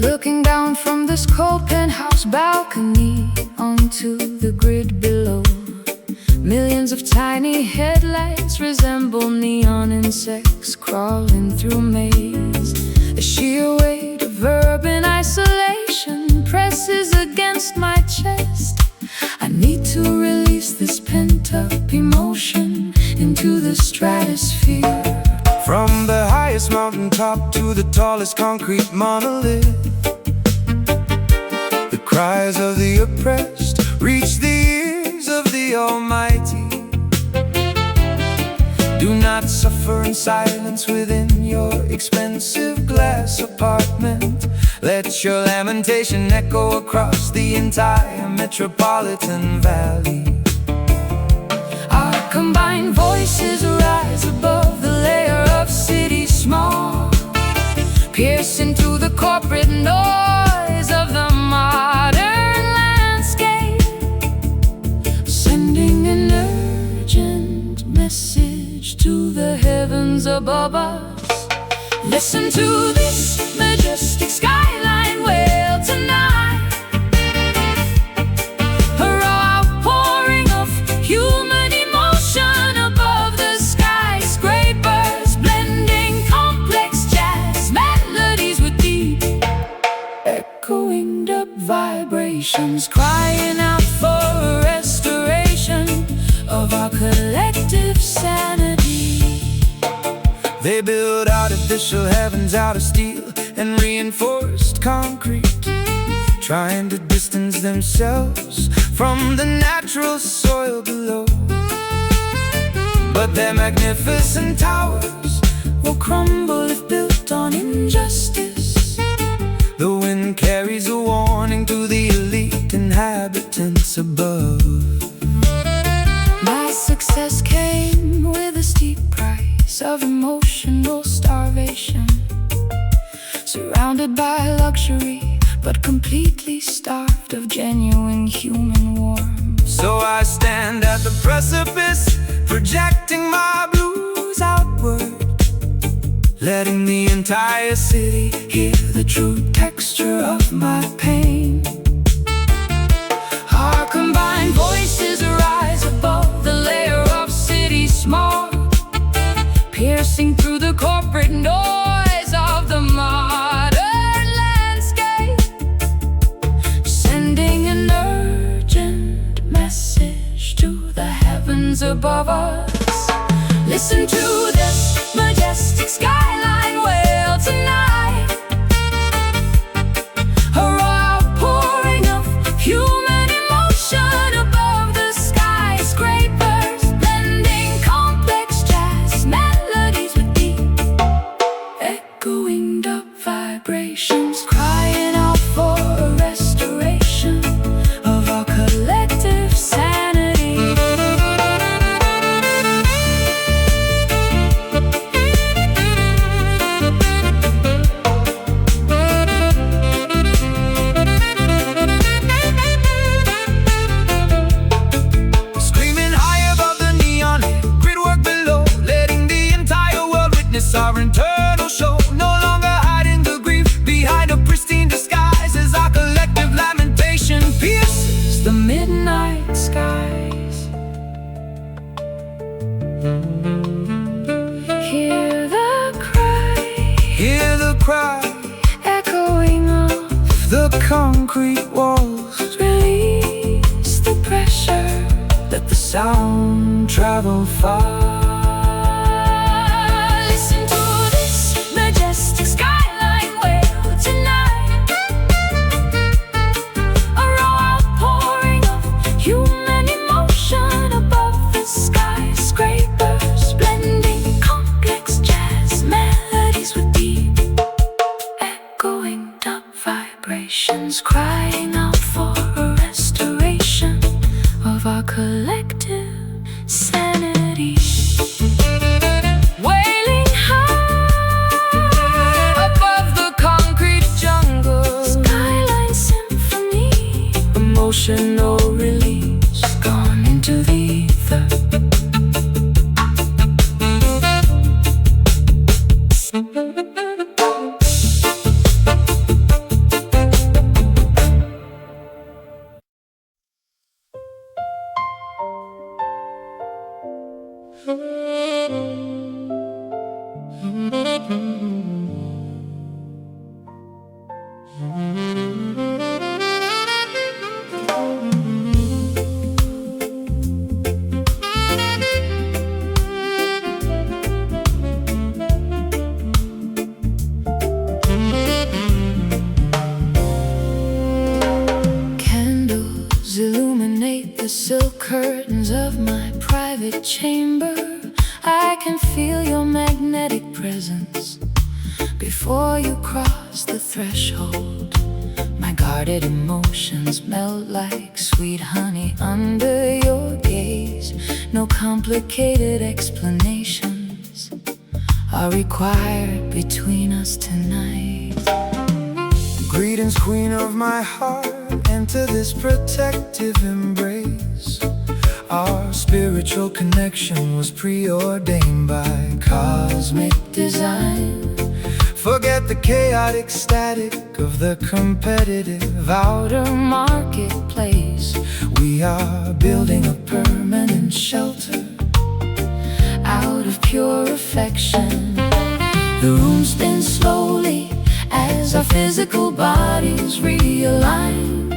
Looking down from this cold penthouse balcony onto the grid below, millions of tiny headlights resemble neon insects crawling through maze. The sheer weight of urban isolation presses against my chest. I need to release this pent-up emotion into the stratosphere. From the highest mountaintop to the tallest concrete monolith, the cries of the oppressed reach the ears of the Almighty. Do not suffer in silence within your expensive glass apartment. Let your lamentation echo across the entire metropolitan valley. Our combined voices rise above the layer of city smog, pierce into the corporate noise of the modern landscape, sending an urgent message to the heavens above us. Listen to this majestic skyline wail tonight, a raw outpouring of human emotion above the skyscrapers, blending complex jazz melodies with deep, echoing dub vibrations, crying out for a restoration of our collective sanity. They build artificial heavens out of steel and reinforced concrete, trying to distance themselves from the natural soil below. But their magnificent towers will crumble if built on injustice. The wind carries a warning to the elite inhabitants above. My success came with a steep price of emotional starvation, surrounded by luxury, but completely starved of genuine human warmth. So I stand at the precipice, projecting my blues outward, letting the entire city hear the true texture of my pain. Our combined voices rise above the layer of city smog, piercing through the corporate noise of the modern landscape, sending an urgent message to the heavens above us. Listen to this majestic skyline wail tonight, a raw outpouring of human emotion above the skyscrapers, blending complex jazz melodies with deep, echoing dub vibrations, crying out for a restoration of our collective sanity. Screaming high above the neon gridwork below, letting the entire world witness our internal show. No longer hiding the grief behind a pristine disguise, as our collective lamentation pierces The midnight skies, hear the cry echoing off the concrete walls. release the pressure, let the sound travel far. Listen to this majestic skyline wail tonight, a raw outpouring of human emotion above the skyscrapers, blending complex jazz melodies with deep echoing dub vibrations, crying out for a restoration of our collective sanity. Wailing high above the concrete jungle, skyline symphony, emotional release gone into the ether. Candles illuminate the silk curtains of my private chamber. I can feel your magnetic presence before you cross the threshold. My guarded emotions melt like sweet honey under your gaze. No complicated explanations are required between us tonight. Greetings, queen of my heart, enter this protective embrace. Our spiritual connection was preordained by cosmic Design, Forget the chaotic static of the competitive outer marketplace. We are building a permanent shelter Out of pure affection, the room spins slowly as our physical bodies realign,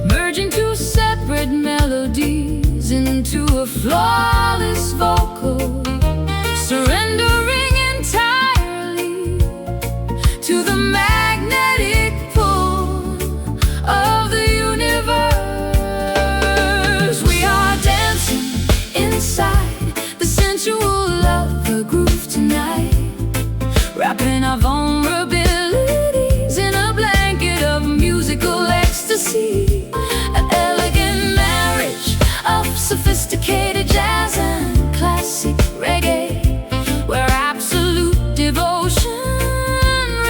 merging two separate melodies into a flawless vocal, surrendering entirely to the magnetic pull of the universe. We are dancing inside the sensual of the groove tonight, wrapping our vulnerabilities in a blanket of musical ecstasy. An elegant marriage of sophisticated jazz and classic reggae, where absolute devotion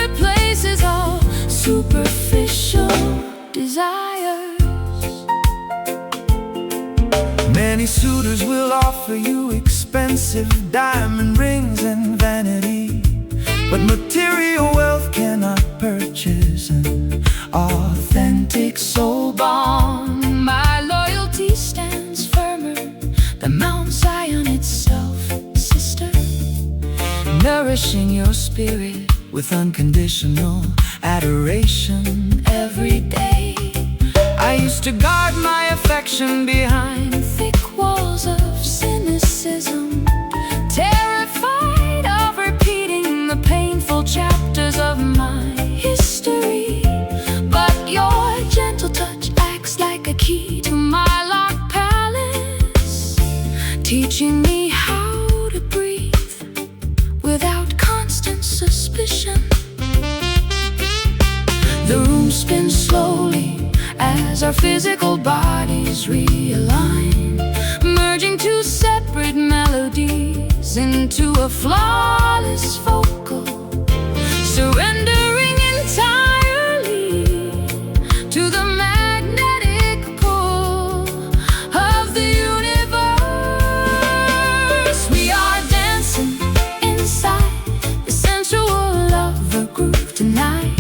replaces all superficial desires. Many suitors will offer you expensive diamond rings and vanity, but material wealth cannot purchase an authentic soul bond. My loyalty stands firmer than Mount Zion itself, sister, nourishing your spirit With unconditional adoration every day. I used to guard my affection behind Thick walls of cynicism, terrified of repeating the painful chapters of my history. But your gentle touch acts like a key to my locked palace, teaching me how to breathe without constant suspicion. The room spins slowly as our physical bodies realign, merging two separate melodies into a flawless vocal, surrendering entirely to the magnetic pull of the universe. We are dancing inside the sensual of the groove tonight,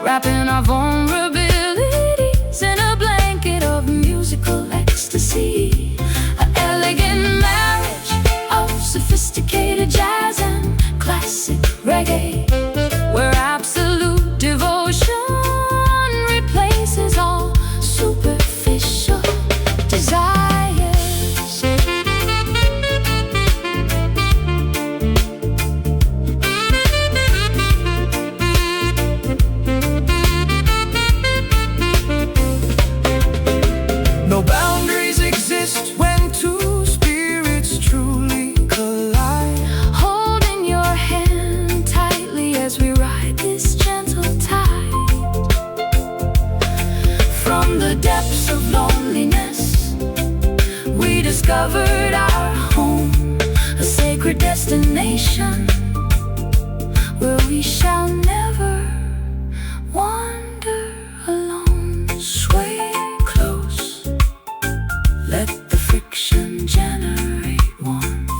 wrapping our vulnerabilities in a blanket of musical ecstasy. An elegant marriage of sophisticated jazz and classic reggae, where rediscovered our home, a sacred destination where we shall never wander alone. Sway close, let the friction generate warmth.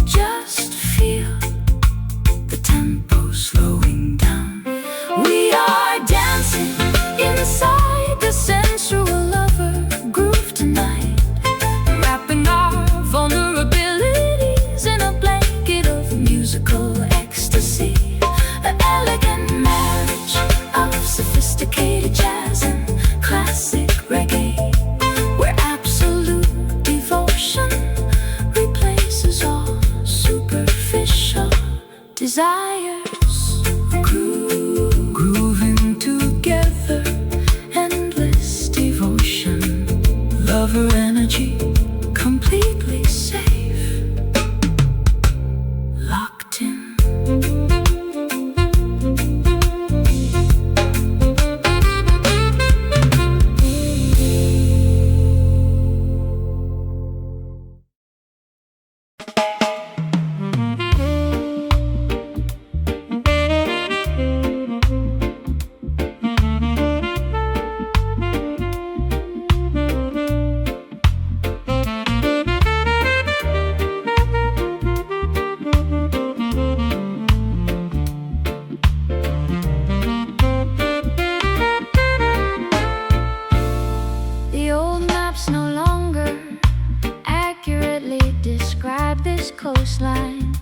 Just feel the tempo slowing down. We are dancing inside the sensual lover groove tonight, wrapping our vulnerabilities in a blanket of musical ecstasy. An elegant marriage of sophisticated jazz and classic reggae, where absolute devotion replaces all superficial desires. Grooving together, endless devotion, lover energy, completely safe, locked in. The old maps no longer accurately describe this coastline.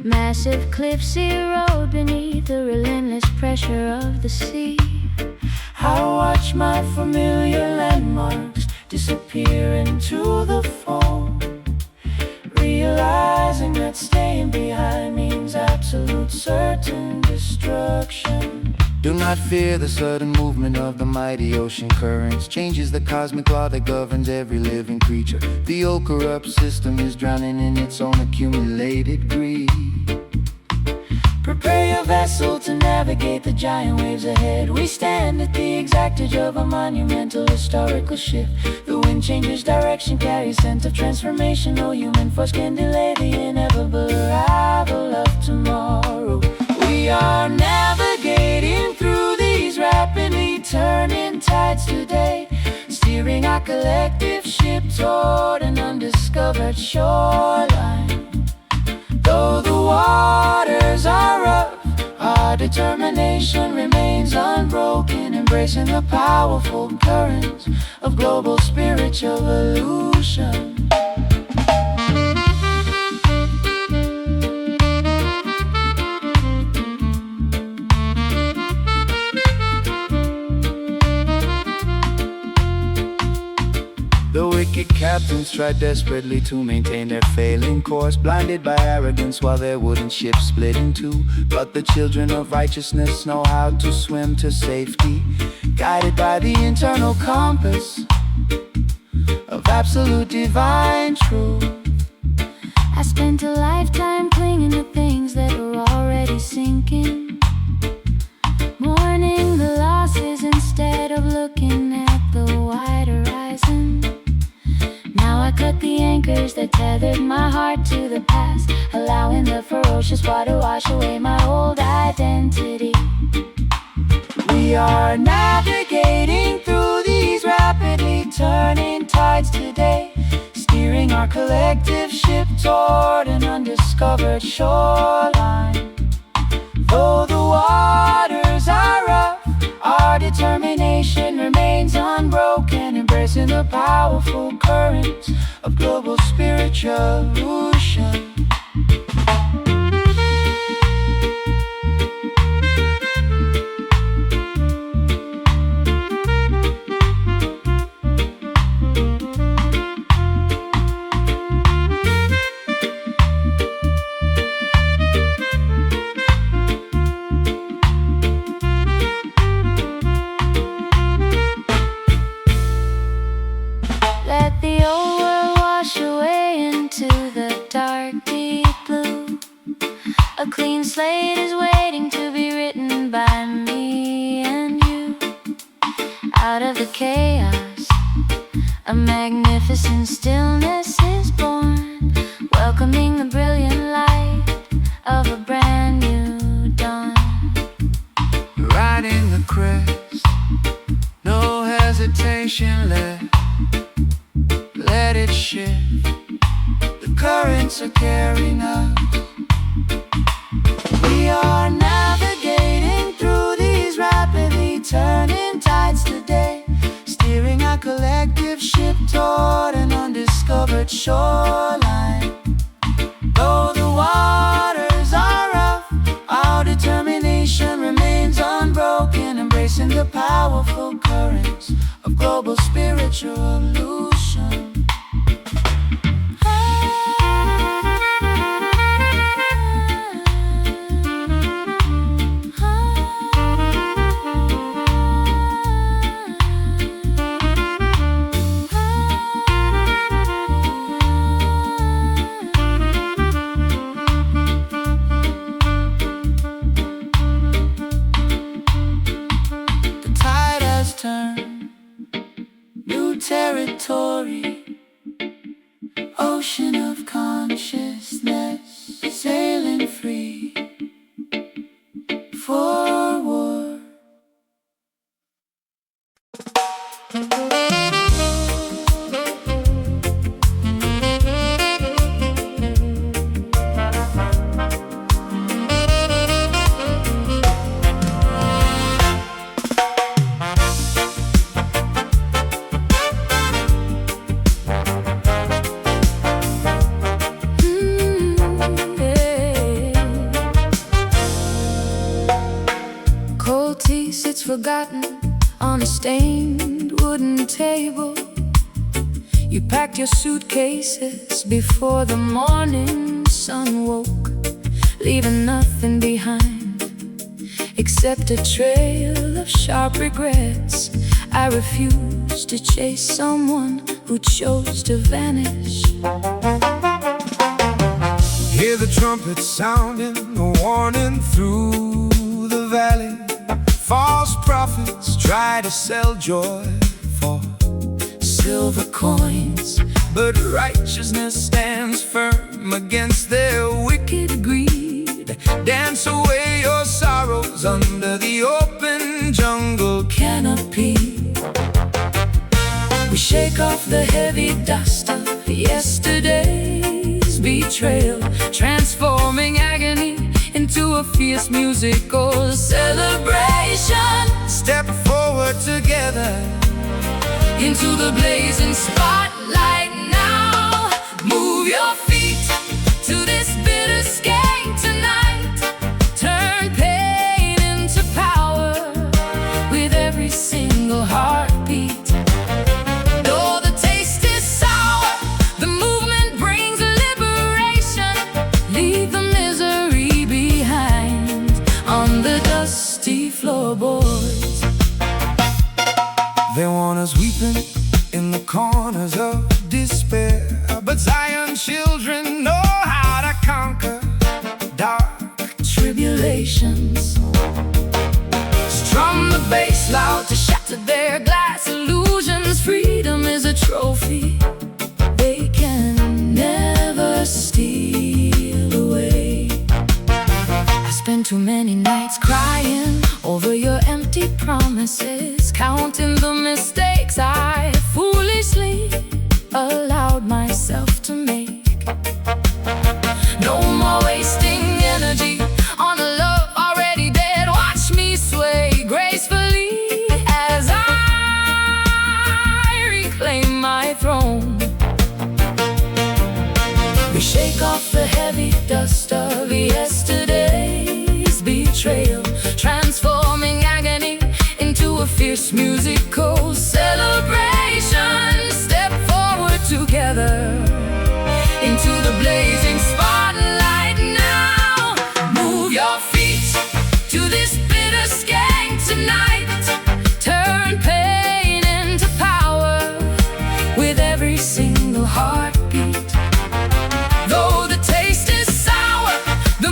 Massive cliffs erode beneath the relentless pressure of the sea. I watch my familiar landmarks disappear into the foam, realizing that staying behind means absolute certain destruction. Do not fear the sudden movement of the mighty ocean currents. Changes the cosmic law that governs every living creature. The old corrupt system is drowning in its own accumulated greed. Prepare your vessel to navigate the giant waves ahead. We stand at the exact edge of a monumental historical shift. The wind changes direction, carries scent of transformation. No human force can delay the inevitable arrival of tomorrow. We are navigating through these rapidly turning tides today, steering our collective ship toward an undiscovered shoreline. Though the waters are rough, our determination remains unbroken, embracing the powerful currents of global spiritual evolution. The wicked captains try desperately to maintain their failing course, blinded by arrogance while their wooden ship split in two. But the children of righteousness know how to swim to safety, guided by the internal compass of absolute divine truth. I spent a lifetime clinging to things that were already sinking, mourning the losses instead of looking at the wide horizon. Now I cut the anchors that tethered my heart to the past, allowing the ferocious water wash away my old identity. We are navigating through these rapidly turning tides today, steering our collective ship toward an undiscovered shoreline. Though the waters are rough, our determination remains unbroken, embracing the powerful currents of global spiritual evolution. Let the old world wash away into the dark. Justice in stillness is born, welcoming the brilliant light of a brand new dawn. Riding the crest, no hesitation, let it shift. The currents are carrying us. We are navigating through these rapidly turning tides today, steering our collective ship toward an undiscovered shoreline. Though the waters are rough, our determination remains unbroken, embracing the powerful currents of global spiritual evolution. New territory, ocean of consciousness, sailing free forward. Sits forgotten on a stained wooden table. You packed your suitcases before the morning sun woke, leaving nothing behind except a trail of sharp regrets. I refuse to chase someone who chose to vanish. Hear the trumpets sounding, a warning through the valley. False prophets try to sell joy for silver coins, but righteousness stands firm against their wicked greed. Dance away your sorrows under the open jungle canopy. We shake off the heavy dust of yesterday's betrayal, transforming agony into a fierce musical celebration. Step forward together into the blazing spotlight now. Move your feet to this bitter skank tonight. Turn pain into power with every single heartbeat. Though the taste is sour, the movement brings liberation. Leave the misery behind on the dusty floorboards. They want us weeping in the corners of despair, but Zion children know how to conquer dark tribulations. Strum the bass loud To shatter their glass illusions. Freedom is a trophy they can never steal away. I spent too many nights crying over your empty promises, counting the mistakes I foolishly allowed myself to make. No more wasting energy on a love already dead. Watch me sway gracefully as I reclaim my throne. We shake off the heavy dust of yesterday's betrayal, transforming agony into a fierce musical celebration. Step forward together into the blazing spotlight now. Move your feet to this bitter skank tonight. Turn pain into power with every single heartbeat. Though the taste is sour, the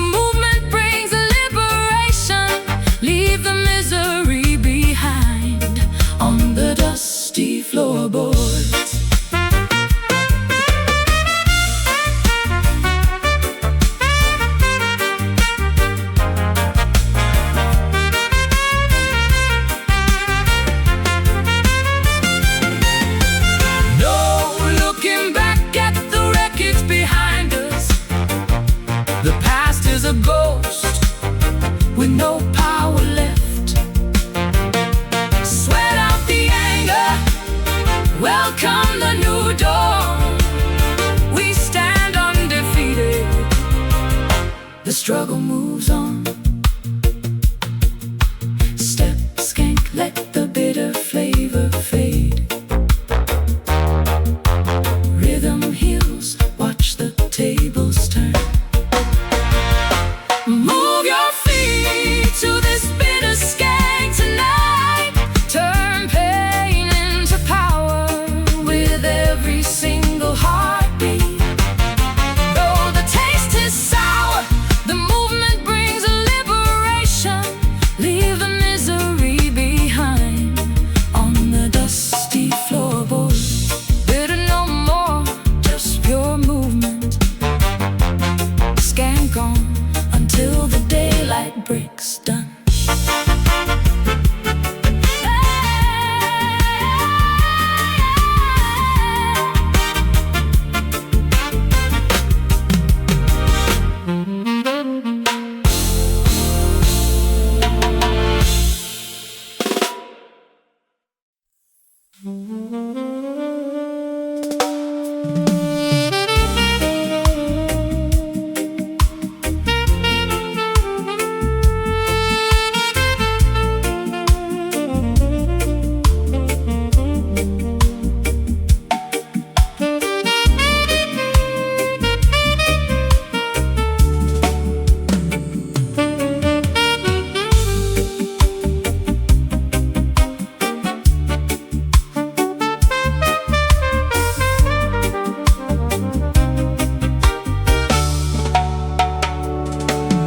struggle moves on. Step, skank, let the bitter flavor fade. Rhythm heals, watch the tables turn. Move your feet to this bitter skank tonight. Turn pain into power with every single heartbeat. Though the taste is sour, the movement brings a liberation. Leave the misery behind on the dusty floorboard. Bitter no more, just pure movement. Skank on until the daylight breaks done.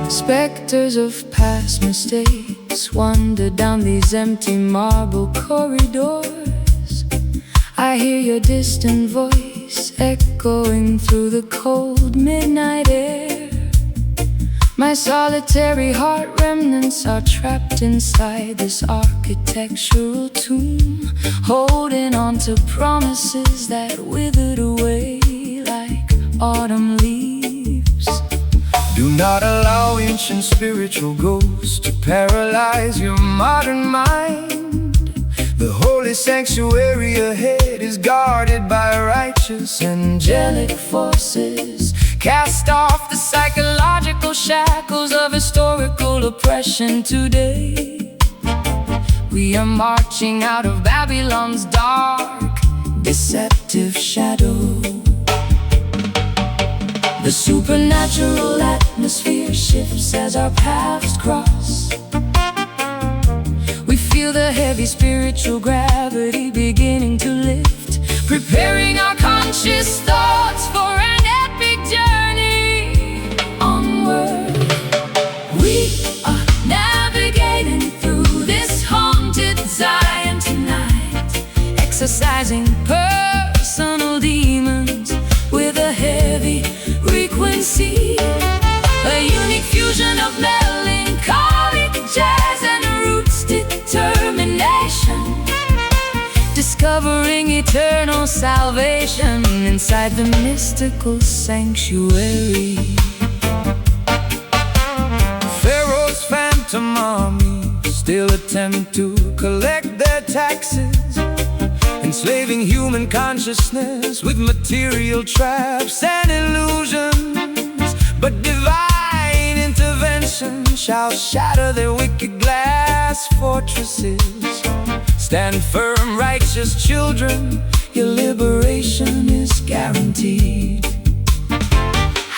Specters of past mistakes wander down these empty marble corridors. I hear your distant voice echoing through the cold midnight air. My solitary heart remnants are trapped inside this architectural tomb, holding on to promises that withered away like autumn leaves. Do not allow ancient spiritual ghosts to paralyze your modern mind. The holy sanctuary ahead is guarded by righteous angelic forces. Cast off the psychological shackles of historical oppression today. We are marching out of Babylon's dark, deceptive shadow. The supernatural atmosphere shifts as our paths cross. We feel the heavy spiritual gravity beginning to lift, preparing our conscious thoughts for an epic journey onward. We are navigating through this haunted Zion tonight, exercising personal demons with a heavy frequency, a unique fusion of melancholic jazz and roots determination, discovering eternal salvation inside the mystical sanctuary. Pharaoh's phantom armies still attempt to collect their taxes, enslaving human consciousness with material traps and illusions. But divine intervention shall shatter their wicked glass fortresses. Stand firm, righteous children, your liberation is guaranteed.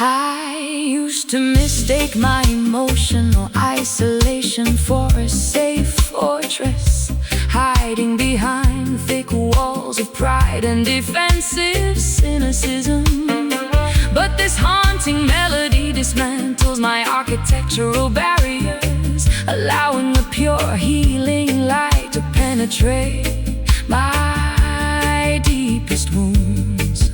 I used to mistake my emotional isolation for a safe fortress, hiding behind thick walls of pride and defensive cynicism. But this haunting melody dismantles my architectural barriers, allowing the pure healing light to penetrate my deepest wounds.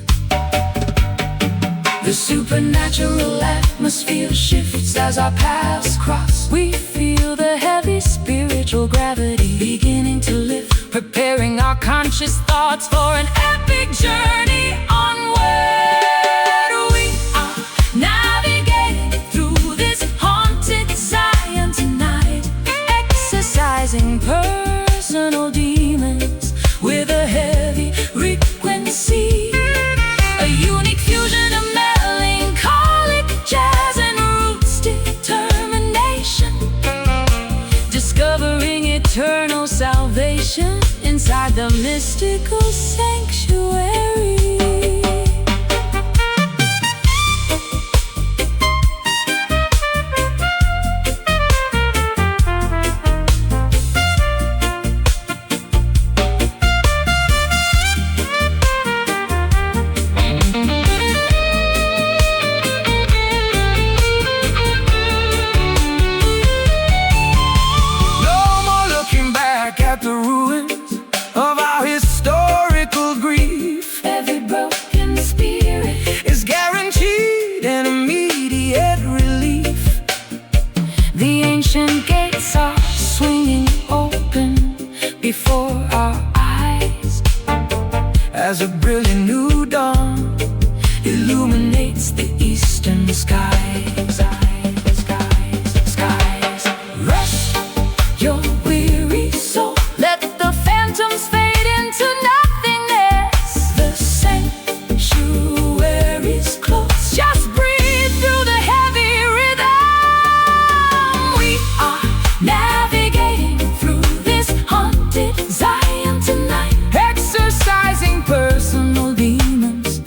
The supernatural atmosphere shifts as our paths cross. We feel the heavy spiritual gravity beginning to lift, preparing our conscious thoughts for an epic journey onward. We are navigating through this haunted Zion tonight, exercising personal demons with a heavy frequency, a unique fusion of melancholic jazz and roots the mystical sanctuary. As a brilliant new dawn illuminates the eastern skies. Rest your weary soul, let the phantoms fade into nothingness. the sanctuary's close. Just breathe through the heavy rhythm. We are navigating through this haunted Zion tonight, Exercising personal demons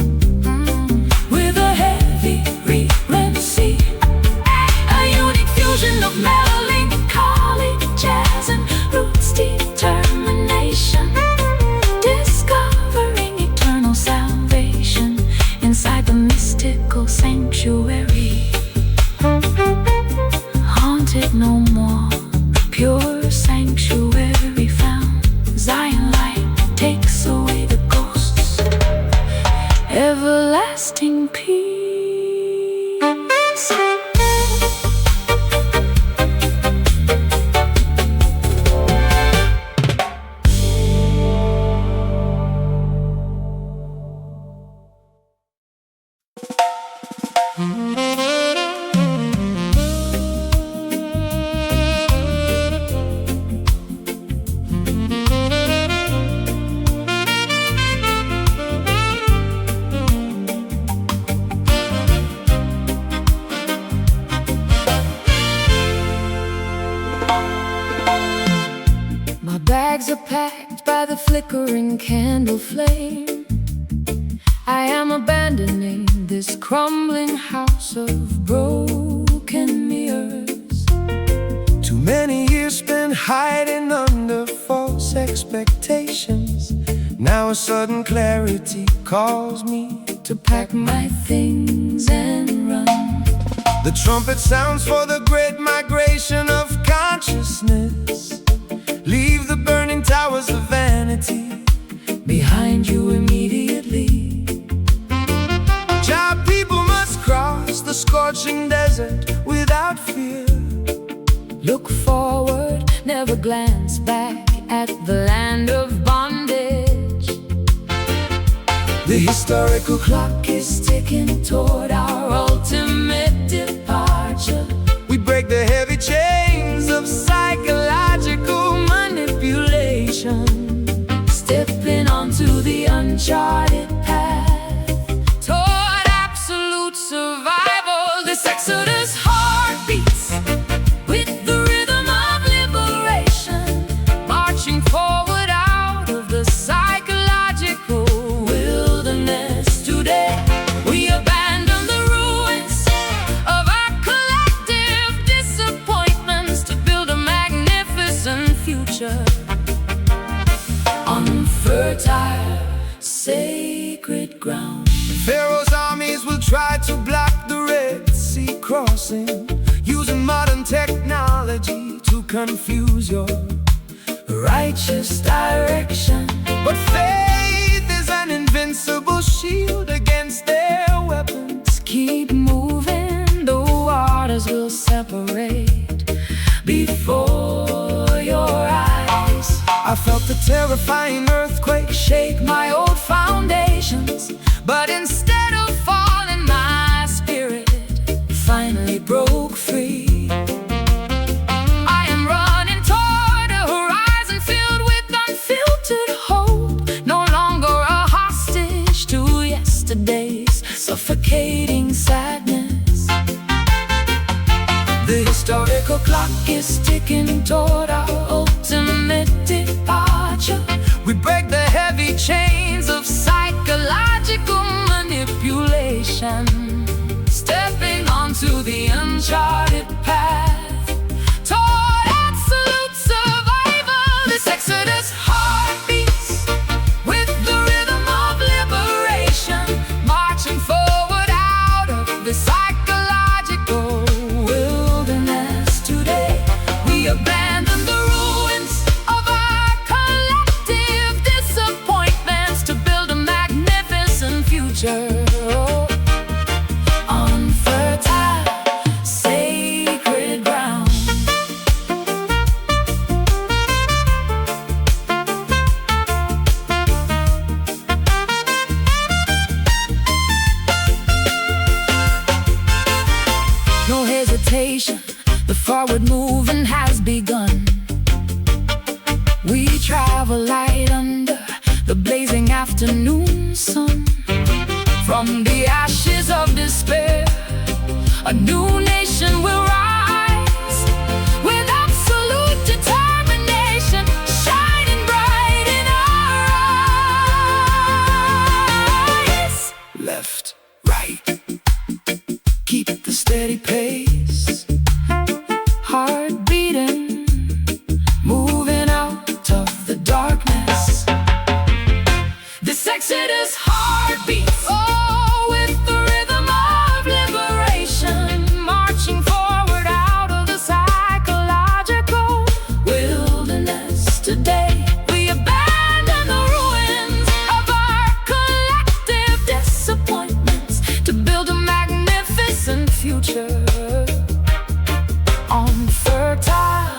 with a heavy frequency, a unique fusion of melancholy jazz and roots determination, discovering eternal salvation inside the mystical sanctuary. Haunted no more, pure sanctuary found. Zion light takes away the ghosts, everlasting peace. My bags are packed by the flickering candle flame. I am abandoning this crumbling house of broken mirrors. Too many years spent hiding under false expectations. Now a sudden clarity calls me To pack my things and run. The trumpet sounds for the great migration of consciousness. Leave the burning towers of vanity Behind you immediately. Child people must cross the scorching desert without fear. Look forward, never glance back at the land of bondage. The historical clock is ticking toward our ultimate departure. We break the heavy chains of psychological manipulation, Stepping onto the uncharted path toward absolute survival. This exodus heartbeats with the rhythm of liberation, marching forward out of the psychological wilderness. Today we abandon the ruins of our collective disappointments to build a magnificent future on fertile, sacred ground. Pharaoh's armies will try to block the Red Sea crossing, using modern technology to confuse your righteous direction. But faith is an invincible shield against their weapons. Keep moving, the waters will separate before your eyes. I felt the terrifying earthquake shake my old foundations, But instead of falling, my spirit finally broke free. I am running toward a horizon filled with unfiltered hope, no longer a hostage to yesterday's suffocating sadness. The historical clock is ticking toward our ultimate departure. We break the heavy chains of psychological manipulation, stepping onto the uncharted path toward absolute survival. This exodus heartbeats with the rhythm of liberation, marching forward out of the psychological wilderness. Today we abandon the ruins of our collective disappointments to build a magnificent future on fertile, sacred ground. No hesitation, the forward moving has begun. We travel light under the blazing afternoon sun. From the ashes of despair, a new nation will rise with absolute determination, shining bright in our eyes. Left, right, keep the steady pace, heart beating, moving out of the darkness. This exodus heartbeats, oh, with the rhythm of liberation, marching forward out of the psychological wilderness. Today we abandon the ruins of our collective disappointments to build a magnificent future on fertile,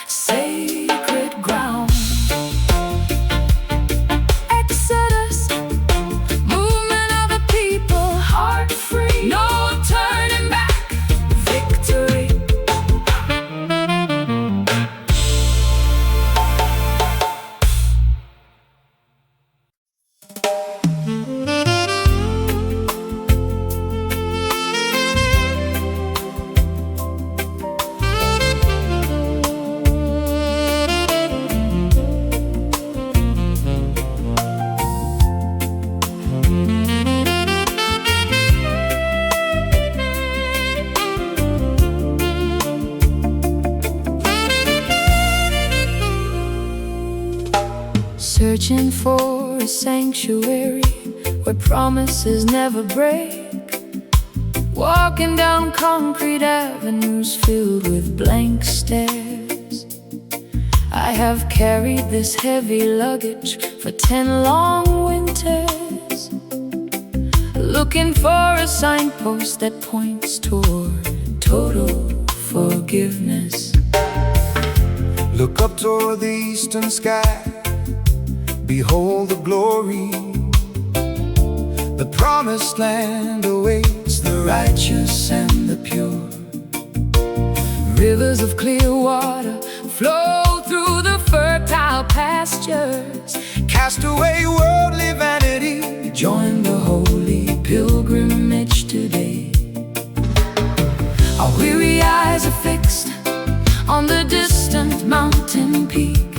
sacred ground. Exodus, movement of the people, heart free, no turning back, victory. Searching for a sanctuary where promises never break, walking down concrete avenues filled with blank stares. I have carried this heavy luggage for 10 long winters, looking for a signpost that points toward total forgiveness. Look up toward the eastern sky, behold the glory. The promised land awaits the righteous and the pure. Rivers of clear water flow through the fertile pastures. Cast away worldly vanity, Join the holy pilgrimage today. Our weary eyes are fixed on the distant mountain peak,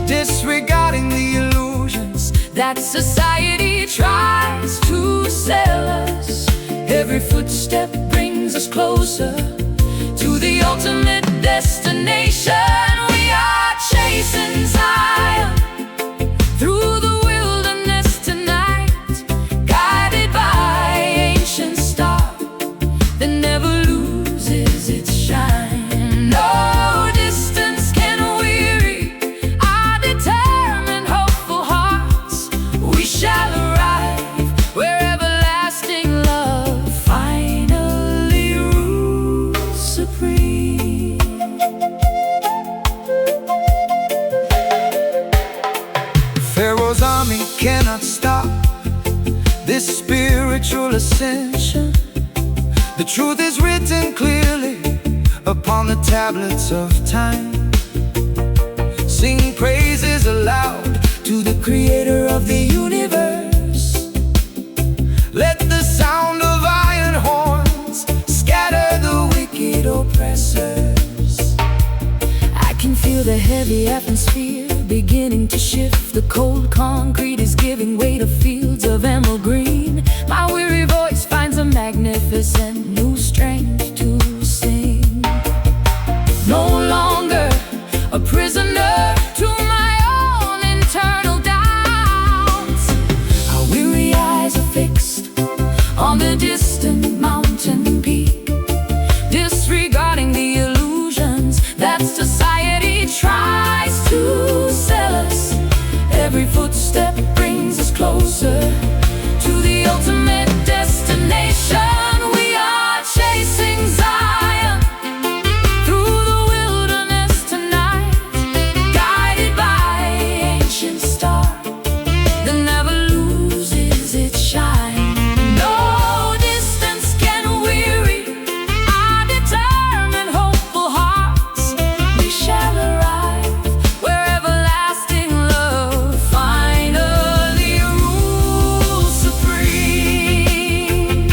disregarding the illusions that society tries to sell us. Every footstep brings us closer to the ultimate destination. We are chasing Zion through the wilderness tonight, guided by ancient star that never loses its shine. No distance can weary our determined, hopeful hearts. We shall arrive where everlasting love finally rules supreme. Pharaoh's army cannot stop this spiritual ascension. The truth is written clearly upon the tablets of time. Sing praises aloud to the creator of the universe. Let the sound of iron horns scatter the wicked oppressors. I can feel the heavy atmosphere beginning to shift. The cold concrete is giving way to fields of emerald green. My weary voice finds a magnificent new strength to sing. No longer a prisoner to my own internal doubts. Our weary eyes are fixed on the distant mountain peak, disregarding the illusions that society tries to sell us. Every footstep brings us closer to the ultimate destination. We are chasing Zion through the wilderness tonight, guided by an ancient star that never loses its shine. No distance can weary our determined, hopeful hearts. We shall arrive where everlasting love finally rules supreme.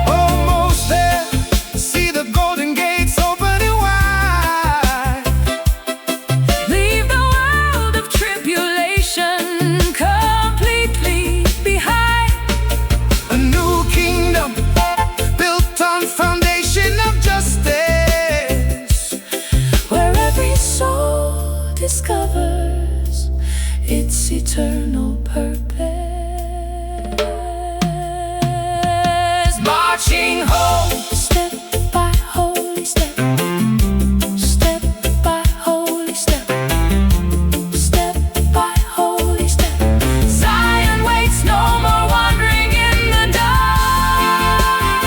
Almost there, see the golden gates opening wide. Leave the world of tribulation completely behind. A new kingdom built on foundation of justice, Where every soul discovers its eternal purpose. marching home. Step by holy step, step by holy step, step by holy step. Zion waits, no more wandering in the dark.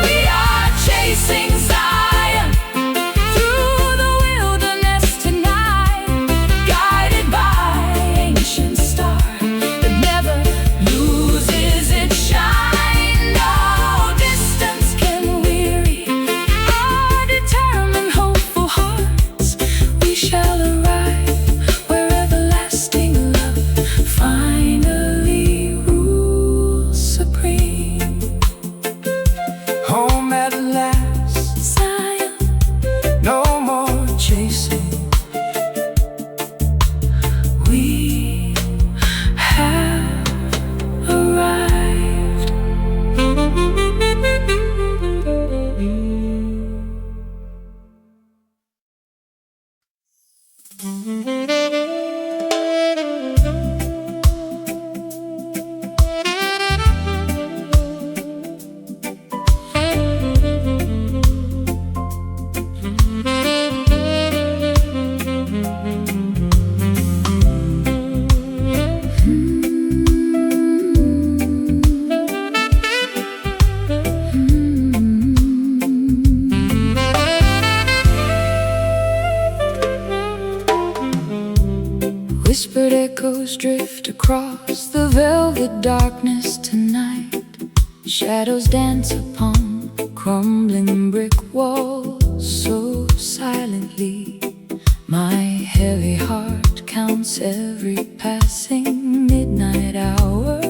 We are chasing Zion through the wilderness tonight, guided by ancient star that never loses its shine. No distance can weary our determined, hopeful hearts. We shall arrive where everlasting love finally rules supreme. Home at last, Zion, no more chasing. we have arrived. Whispered echoes drift across the velvet darkness tonight. Shadows dance upon crumbling brick walls so silently. My heavy heart counts every passing midnight hour,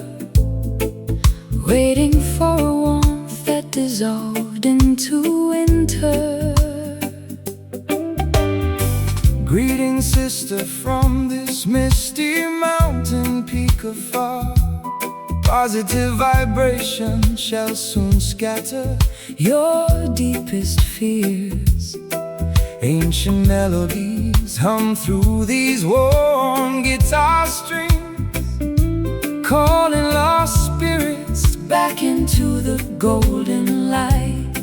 waiting for a warmth that dissolved into winter. Greetings, sister, from this misty mountain peak afar. Positive vibration shall soon scatter Your deepest fears. ancient melodies hum through these warm guitar strings, Calling lost spirits back into the golden light.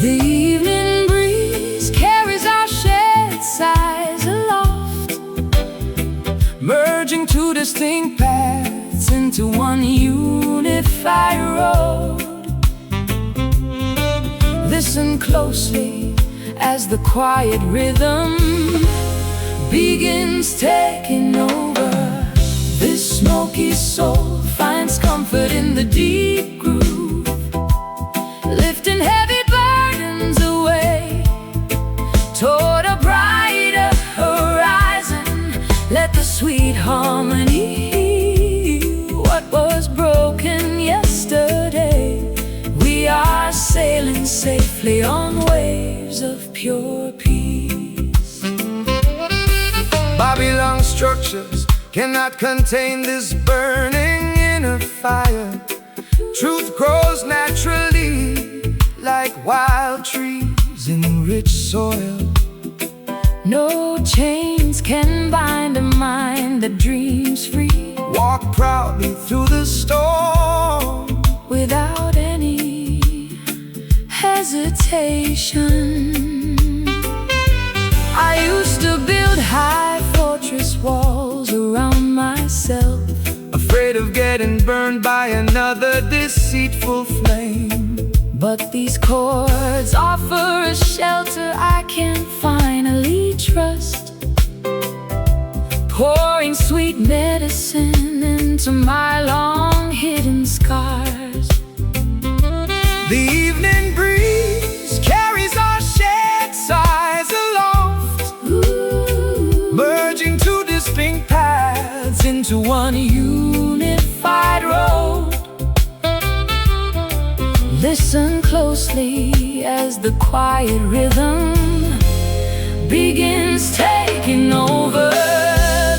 The evening breeze carries our shared sighs aloft, merging two distinct paths into one unified road. Listen closely as the quiet rhythm begins taking over. This smoky soul finds comfort in the deep groove, lifting heavy burdens away toward a brighter horizon. Let the sweet harmony heal what was broken yesterday. We are sailing safely on waves of pure peace. Babylon structures cannot contain this burning inner fire. Truth grows naturally like wild trees in rich soil. No chains can bind a mind that dreams free. Walk proudly through the storm without any hesitation. I used to build high fortress walls around myself, afraid of getting burned by another deceitful flame. But these chords offer a shelter I can finally trust, pouring sweet medicine into my long hidden scars. The evening breeze carries our shared sighs aloft, merging two distinct paths into one unified road. Listen closely as the quiet rhythm begins taking over.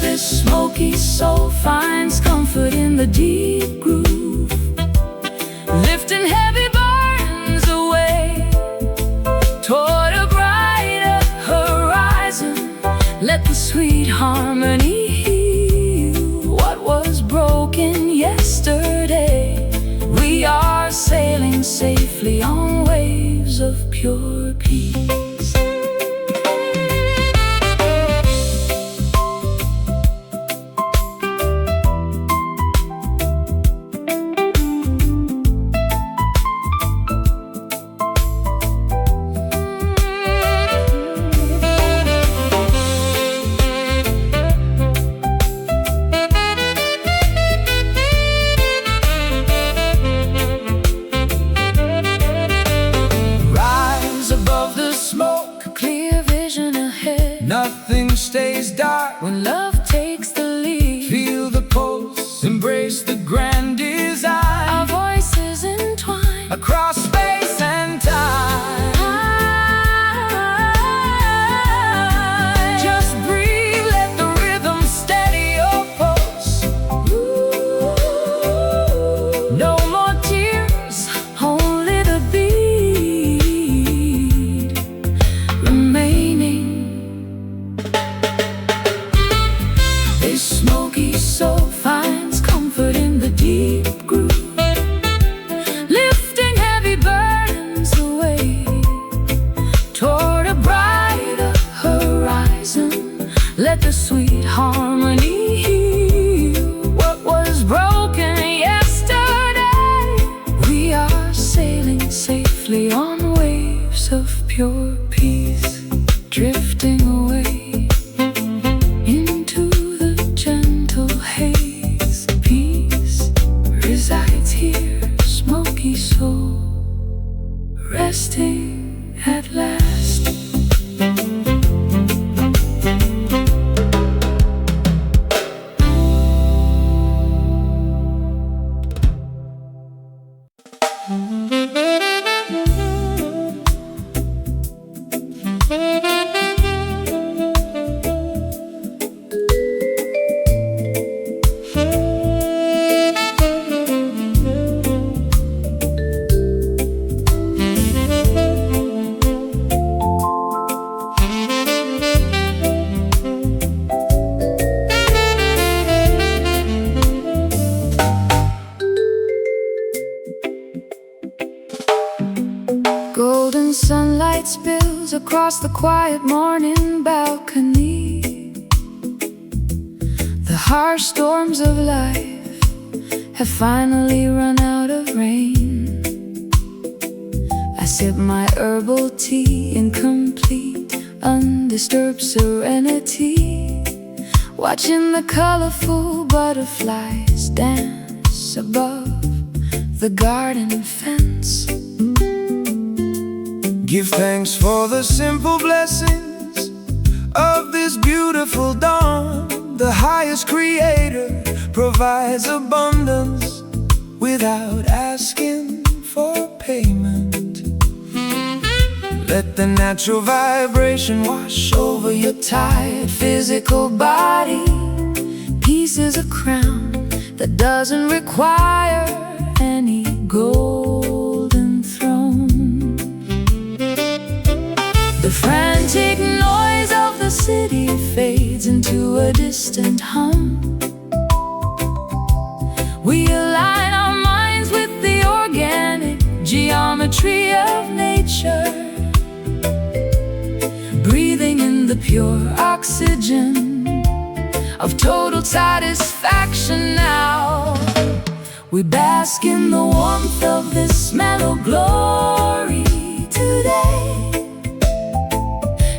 This smoky soul finds comfort in the deep groove, lifting heavy burdens away toward a brighter horizon. Let the sweet harmony heal what was broken yesterday. We are sailing safely on waves of pure peace. Nothing stays dark when love takes the lead. Feel the pulse, embrace the grand design. Our voices entwine across space and time. Just breathe, let the rhythm steady your pulse. No more tears, only the beat remaining. This smoky soul finds comfort in the deep groove, lifting heavy burdens away toward a brighter horizon. Let the sweet harmony heal what was broken yesterday. We are sailing safely on waves of pure peace, drifting away into the gentle haze. Peace resides here, smoky soul, resting at last. Golden sunlight spills across the quiet morning balcony. The harsh storms of life have finally run out of rain. I sip my herbal tea in complete, undisturbed serenity, watching the colorful butterflies dance above the garden fence. Give thanks for the simple blessings of this beautiful dawn. The highest creator provides abundance without asking for payment. Let the natural vibration wash over your tired physical body. Peace is a crown that doesn't require any golden throne. The frantic noise of the city fades into a distant hum. We align our minds with the organic geometry of nature, breathing in the pure oxygen of total satisfaction now. We bask in the warmth of this mellow glory today.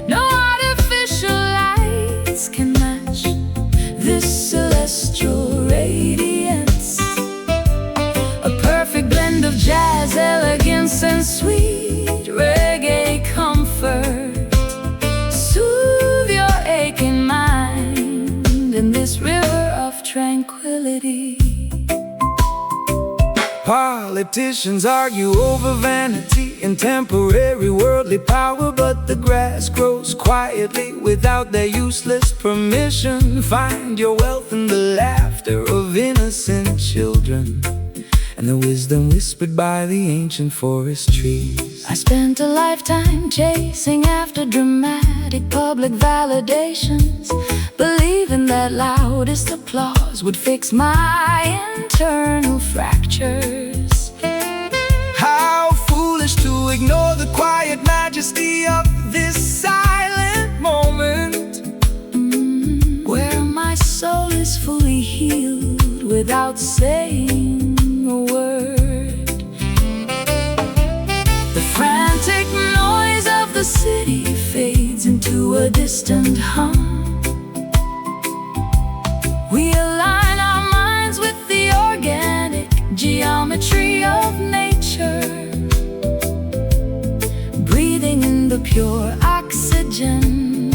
No artificial lights can match this celestial radiance. A perfect blend of jazz, elegance, and sweet reggae comfort. Soothe your aching mind in this river of tranquility. Politicians argue over vanity and temporary worldly power, but the grass grows quietly without their useless permission. Find your wealth in the laughter of innocent children and the wisdom whispered by the ancient forest trees. I spent a lifetime chasing after dramatic public validations, believing that loudest applause would fix my internal fractures. How foolish to ignore the quiet majesty of this silent moment, where my soul is fully healed without saying a word. The frantic noise of the city fades into a distant hum. We align our minds with the organic geometry of nature, breathing in the pure oxygen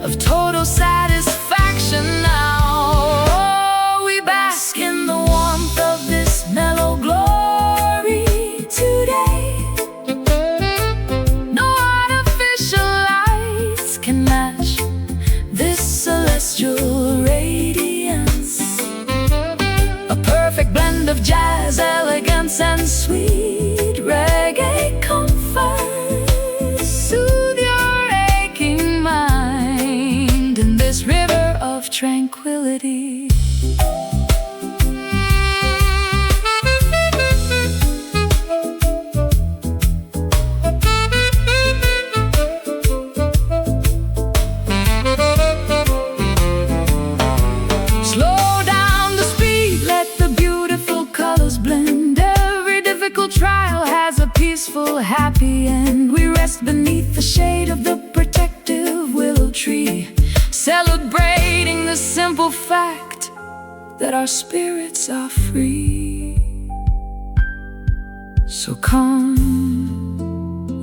of total satisfaction now. We bask in the warmth of this mellow glory today. No artificial lights can match this celestial radiance. A perfect blend of jazz, elegance, and sweet reggae comfort. Soothe your aching mind in this river of tranquility. Trial has a peaceful, happy end. We rest beneath the shade of the protective willow tree, celebrating the simple fact that our spirits are free. So come,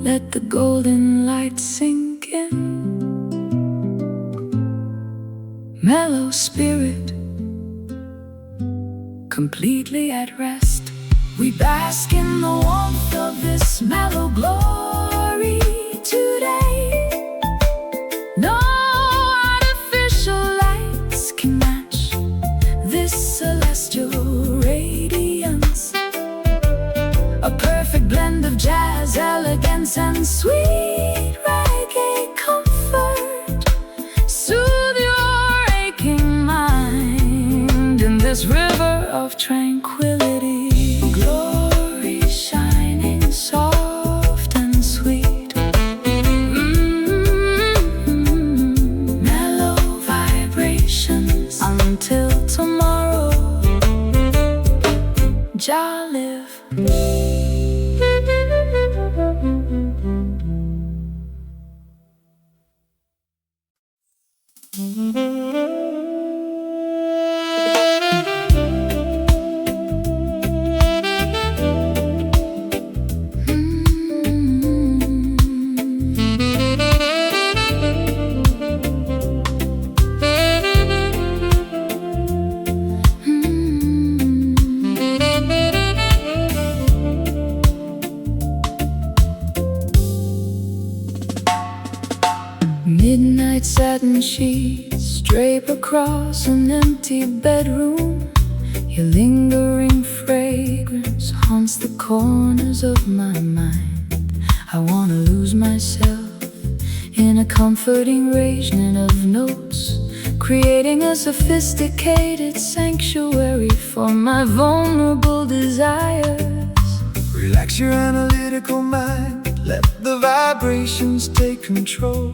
let the golden light sink in. Mellow spirit, completely at rest. We bask in the warmth of this mellow glory today. No artificial lights can match this celestial radiance. A perfect blend of jazz, elegance, and sweet reggae comfort. Soothe your aching mind in this river of tranquility. Glory shining soft and sweet. Mellow vibrations until tomorrow. Jah live. across an empty bedroom. Your lingering fragrance haunts the corners of my mind. I wanna lose myself in a comforting arrangement of notes, creating a sophisticated sanctuary for my vulnerable desires. Relax your analytical mind, let the vibrations take control.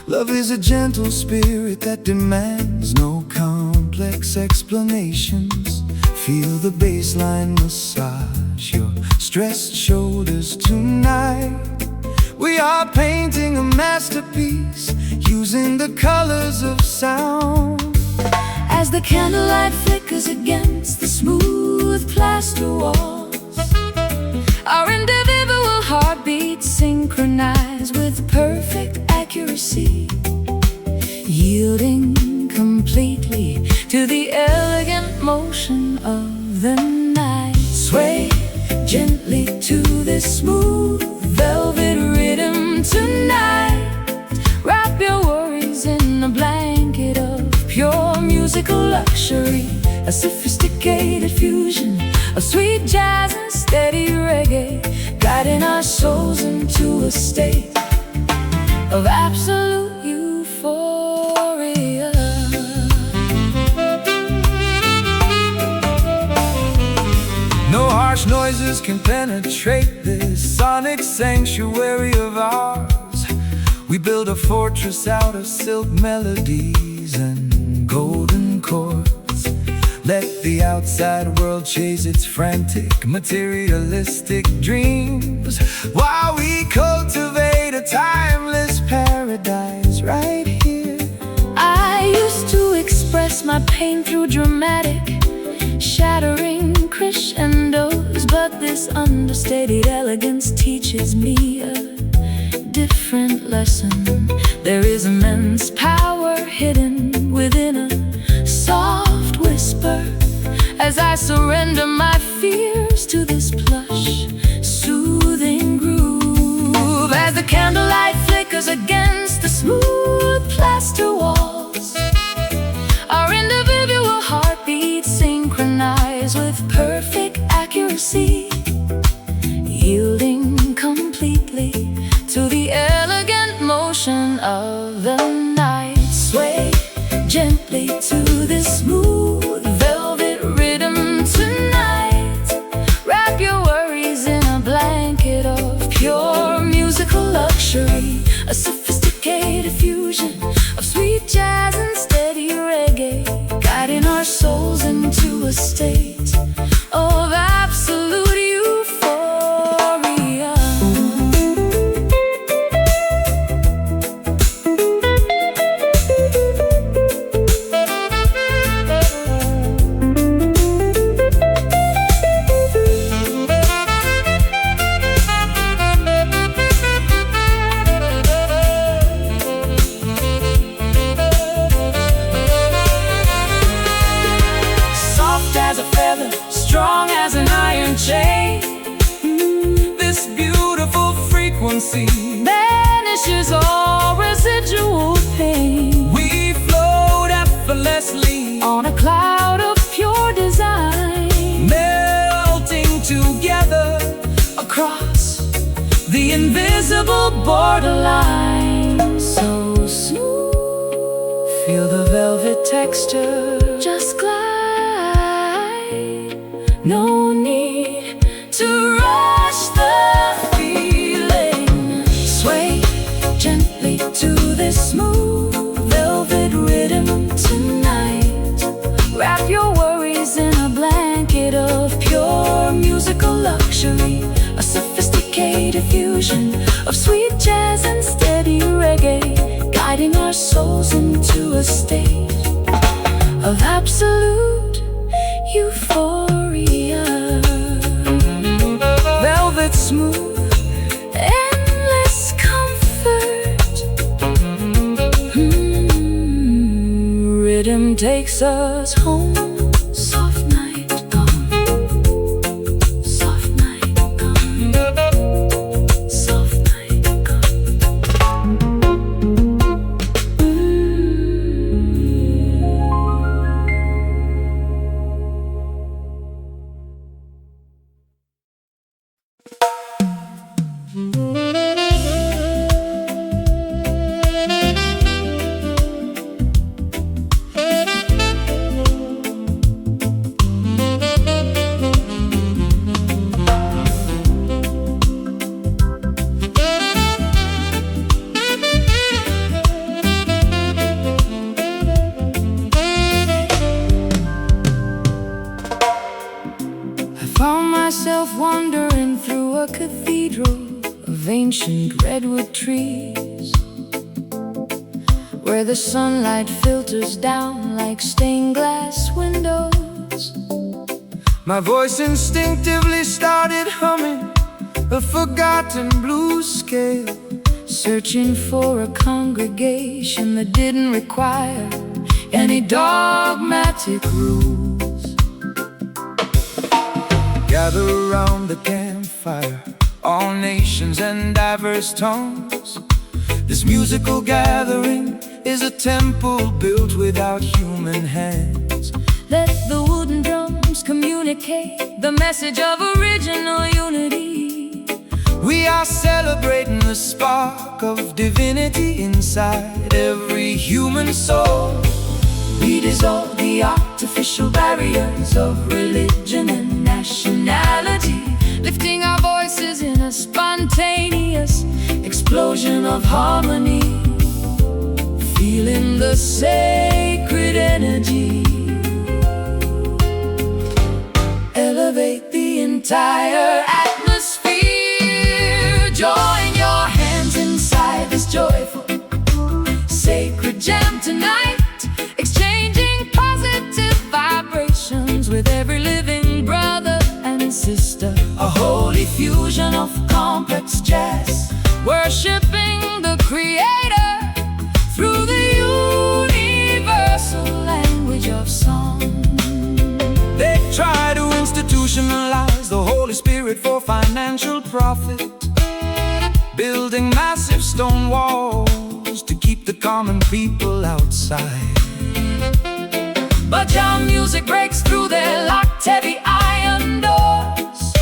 Love is a gentle spirit that demands no complex explanations. Feel the bassline massage your stressed shoulders tonight. We are painting a masterpiece using the colors of sound. As the candlelight flickers against the smooth plaster walls, our individual heartbeats synchronize with perfect accuracy, yielding completely to the elegant motion of the night. Sway gently to this smooth velvet rhythm tonight. Wrap your worries in a blanket of pure musical luxury, a sophisticated fusion of sweet jazz and steady reggae, guiding our souls into a state of absolute euphoria. No harsh noises can penetrate this sonic sanctuary of ours. We build a fortress out of silk melodies and golden chords. Let the outside world chase its frantic, materialistic dreams, while we cultivate a timeless paradise right here. I used to express my pain through dramatic, shattering crescendos, but this understated elegance teaches me a different lesson. There is immense power hidden within a soft whisper, as I surrender my fears to this plush, soothing groove. As the candlelight flickers against the smooth plaster walls, our individual heartbeats synchronize with perfect accuracy, yielding completely to the elegant motion of the night. Sway gently to this smooth velvet rhythm tonight. Wrap your worries in a blanket of pure musical luxury, a sophisticated fusion of sweet jazz and steady reggae, guiding our souls into a state of absolute euphoria. Strong as an iron chain, this beautiful frequency banishes all residual pain. We float effortlessly on a cloud of pure design, melting together across the invisible borderline. So smooth, feel the velvet texture, just glide. No need to rush the feeling. Sway gently to this smooth velvet rhythm tonight. Wrap your worries in a blanket of pure musical luxury, a sophisticated fusion of sweet jazz and steady reggae, guiding our souls into a state of absolute euphoria. Velvet smooth, endless comfort. Rhythm takes us home. Soft night gone. Soft night gone. Soft night gone. Found myself wandering through a cathedral of ancient redwood trees, where the sunlight filters down like stained glass windows. My voice instinctively started humming a forgotten blues scale, searching for a congregation that didn't require any dogmatic rules. Gather around the campfire, all nations and diverse tongues. This musical gathering is a temple built without human hands. Let the wooden drums communicate the message of original unity. We are celebrating the spark of divinity inside every human soul. We dissolve the artificial barriers of religion and nationality, lifting our voices in a spontaneous explosion of harmony, feeling the sacred energy. Elevate the entire atmosphere. Join your hands inside this joyful, sacred jam tonight, exchanging positive vibrations with every living brother and sister. A holy fusion of complex jazz, worshiping the Creator through the universal language of song. They try to institutionalize the Holy Spirit for financial profit, building massive stone walls to keep the common people outside. But jam music breaks through their locked heavy iron doors,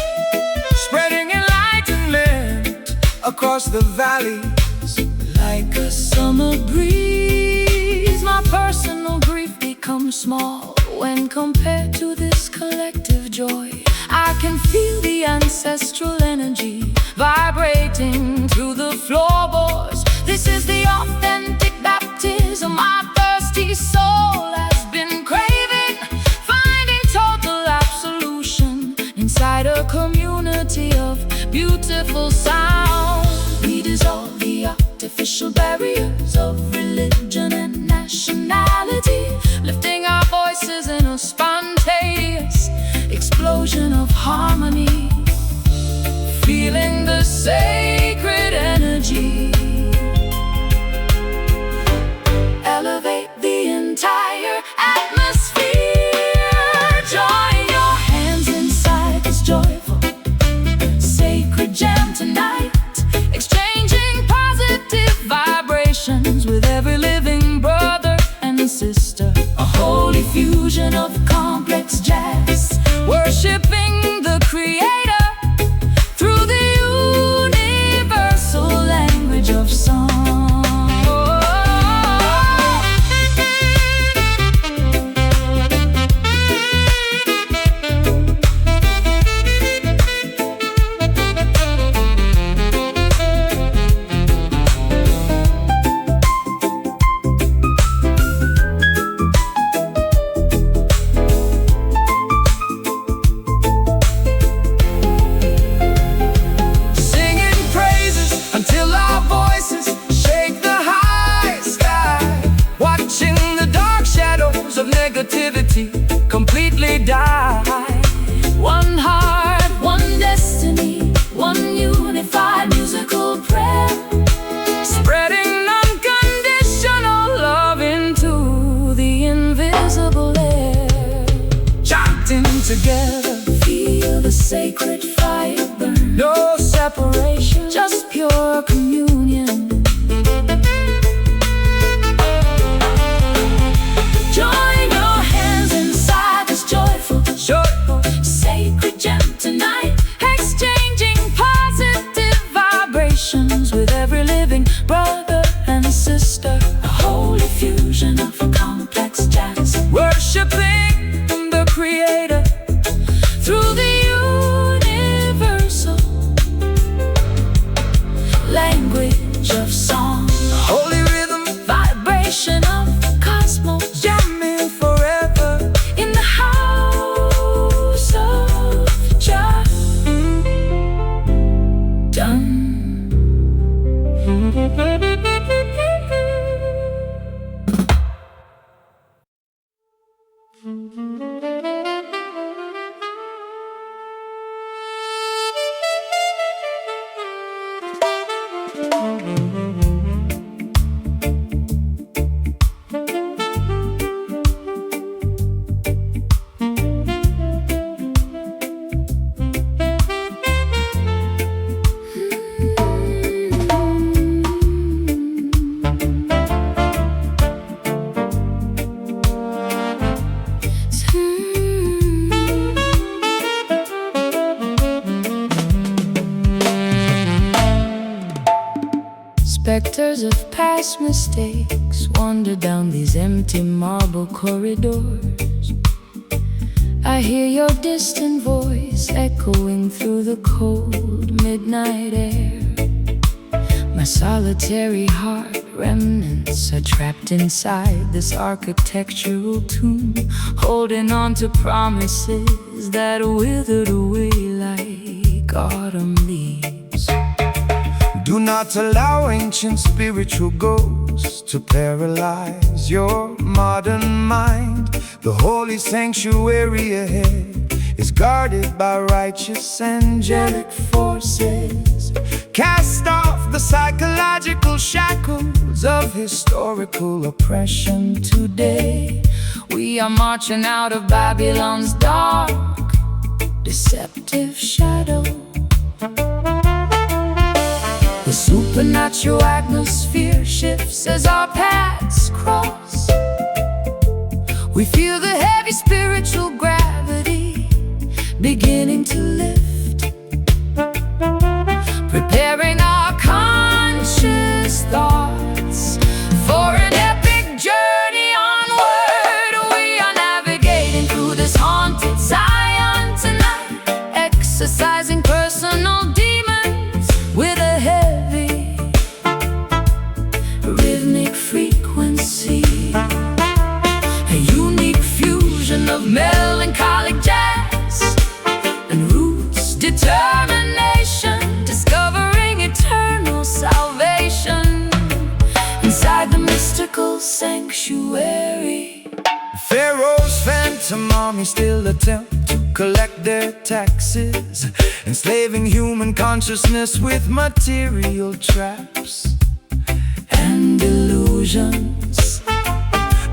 spreading enlightenment across the valleys like a summer breeze. My personal grief becomes small when compared to this collective joy. I can feel the ancestral energy vibrating through the floorboards. This is the authentic baptism my thirsty soul has been craving, finding total absolution inside a community of beautiful sound. We dissolve the artificial barriers of religion and nationality, lifting our voices in a spontaneous explosion of harmony, feeling the sacred energy. Elevate the entire atmosphere. Join your hands inside this joyful, sacred jam tonight, exchanging positive vibrations with every living brother and sister. A holy fusion of complex jazz, worshiping the Creator through the universal language of song. Completely die. One heart, one destiny, one unified musical prayer, spreading unconditional love into the invisible air. Chanting together, feel the sacred fire burn. No separation, just pure communion. Join your hands inside this joyful, sacred jam tonight, exchanging positive vibrations with every living brother and sister. A holy fusion of complex jazz, worshiping the Creator through the universal language of Whispers of past mistakes wander down these empty marble corridors. I hear your distant voice echoing through the cold midnight air. My solitary heart remnants are trapped inside this architectural tomb, holding on to promises that withered away like autumn leaves. Do not allow ancient spiritual ghosts to paralyze your modern mind. The holy sanctuary ahead is guarded by righteous angelic forces. Cast off the psychological shackles of historical oppression today. We are marching out of Babylon's dark, deceptive shadow. The supernatural atmosphere shifts as our paths cross. We feel the heavy spiritual gravity beginning to lift, preparing our conscious thoughts for an epic journey onward. We are navigating through this haunted Zion tonight, exercising personal demons with a heavy rhythmic frequency. A unique fusion of melancholic jazz and roots determination, discovering eternal salvation inside the mystical sanctuary. Pharaoh's phantom army still attempt to collect their taxes, enslaving human consciousness with material traps And illusions,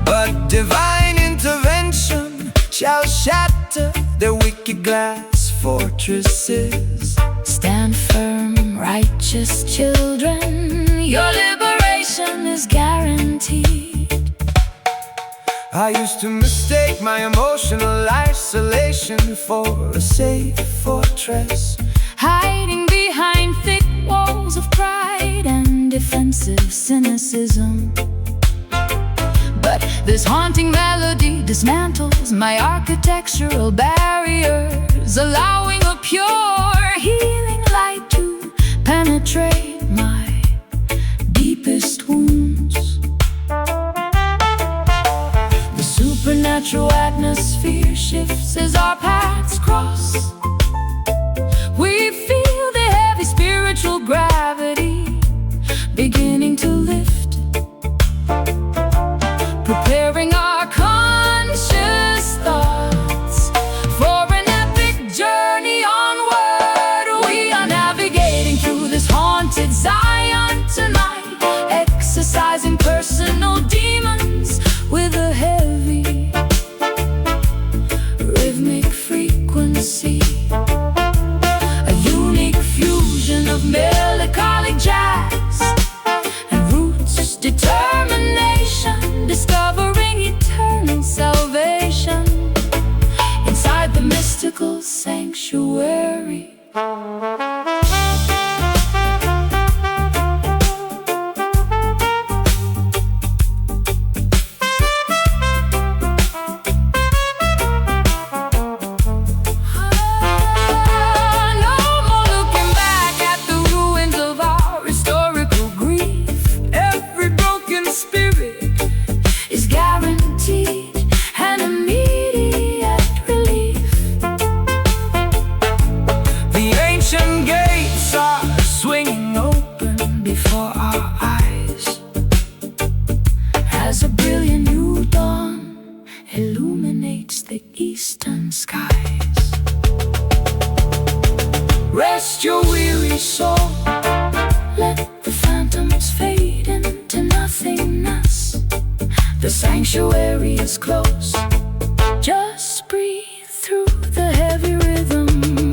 but divine intervention shall shatter their wicked glass fortresses. stand firm, righteous children, your liberation is guaranteed. I used to mistake my emotional isolation for a safe fortress, Hiding behind thick walls of pride and defensive cynicism. But this haunting melody dismantles my architectural barriers, allowing a pure healing light to penetrate my deepest wounds. The supernatural atmosphere shifts as our paths cross. We feel the heavy spiritual gravity beginning to lift, preparing our conscious thoughts for an epic journey onward. We are navigating through this haunted Zion tonight, exercising personal demons with a heavy rhythmic frequency. A unique fusion of melancholic jazz and roots determination, discovering eternal salvation inside the mystical sanctuary. No more looking back at the ruins of our historical grief. Every broken spirit is guaranteed an immediate relief. the ancient gates are Swinging open before our eyes as a brilliant new dawn illuminates the eastern skies. Rest your weary soul, let the phantoms fade into nothingness. The sanctuary is close, just breathe through the heavy rhythm.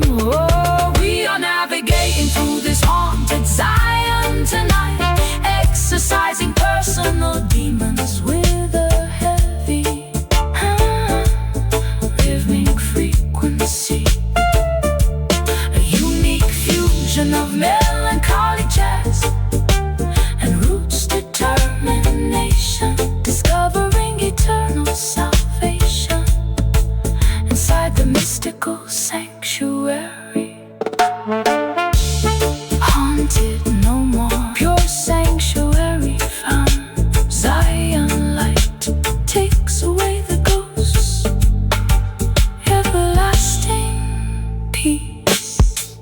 Oh, we are navigating through this haunted Zion tonight, exercising personal demons with a heavy rhythmic frequency. A unique fusion of melancholic jazz and roots mystical sanctuary. Haunted no more, pure sanctuary found. Zion light takes away the ghosts, everlasting peace.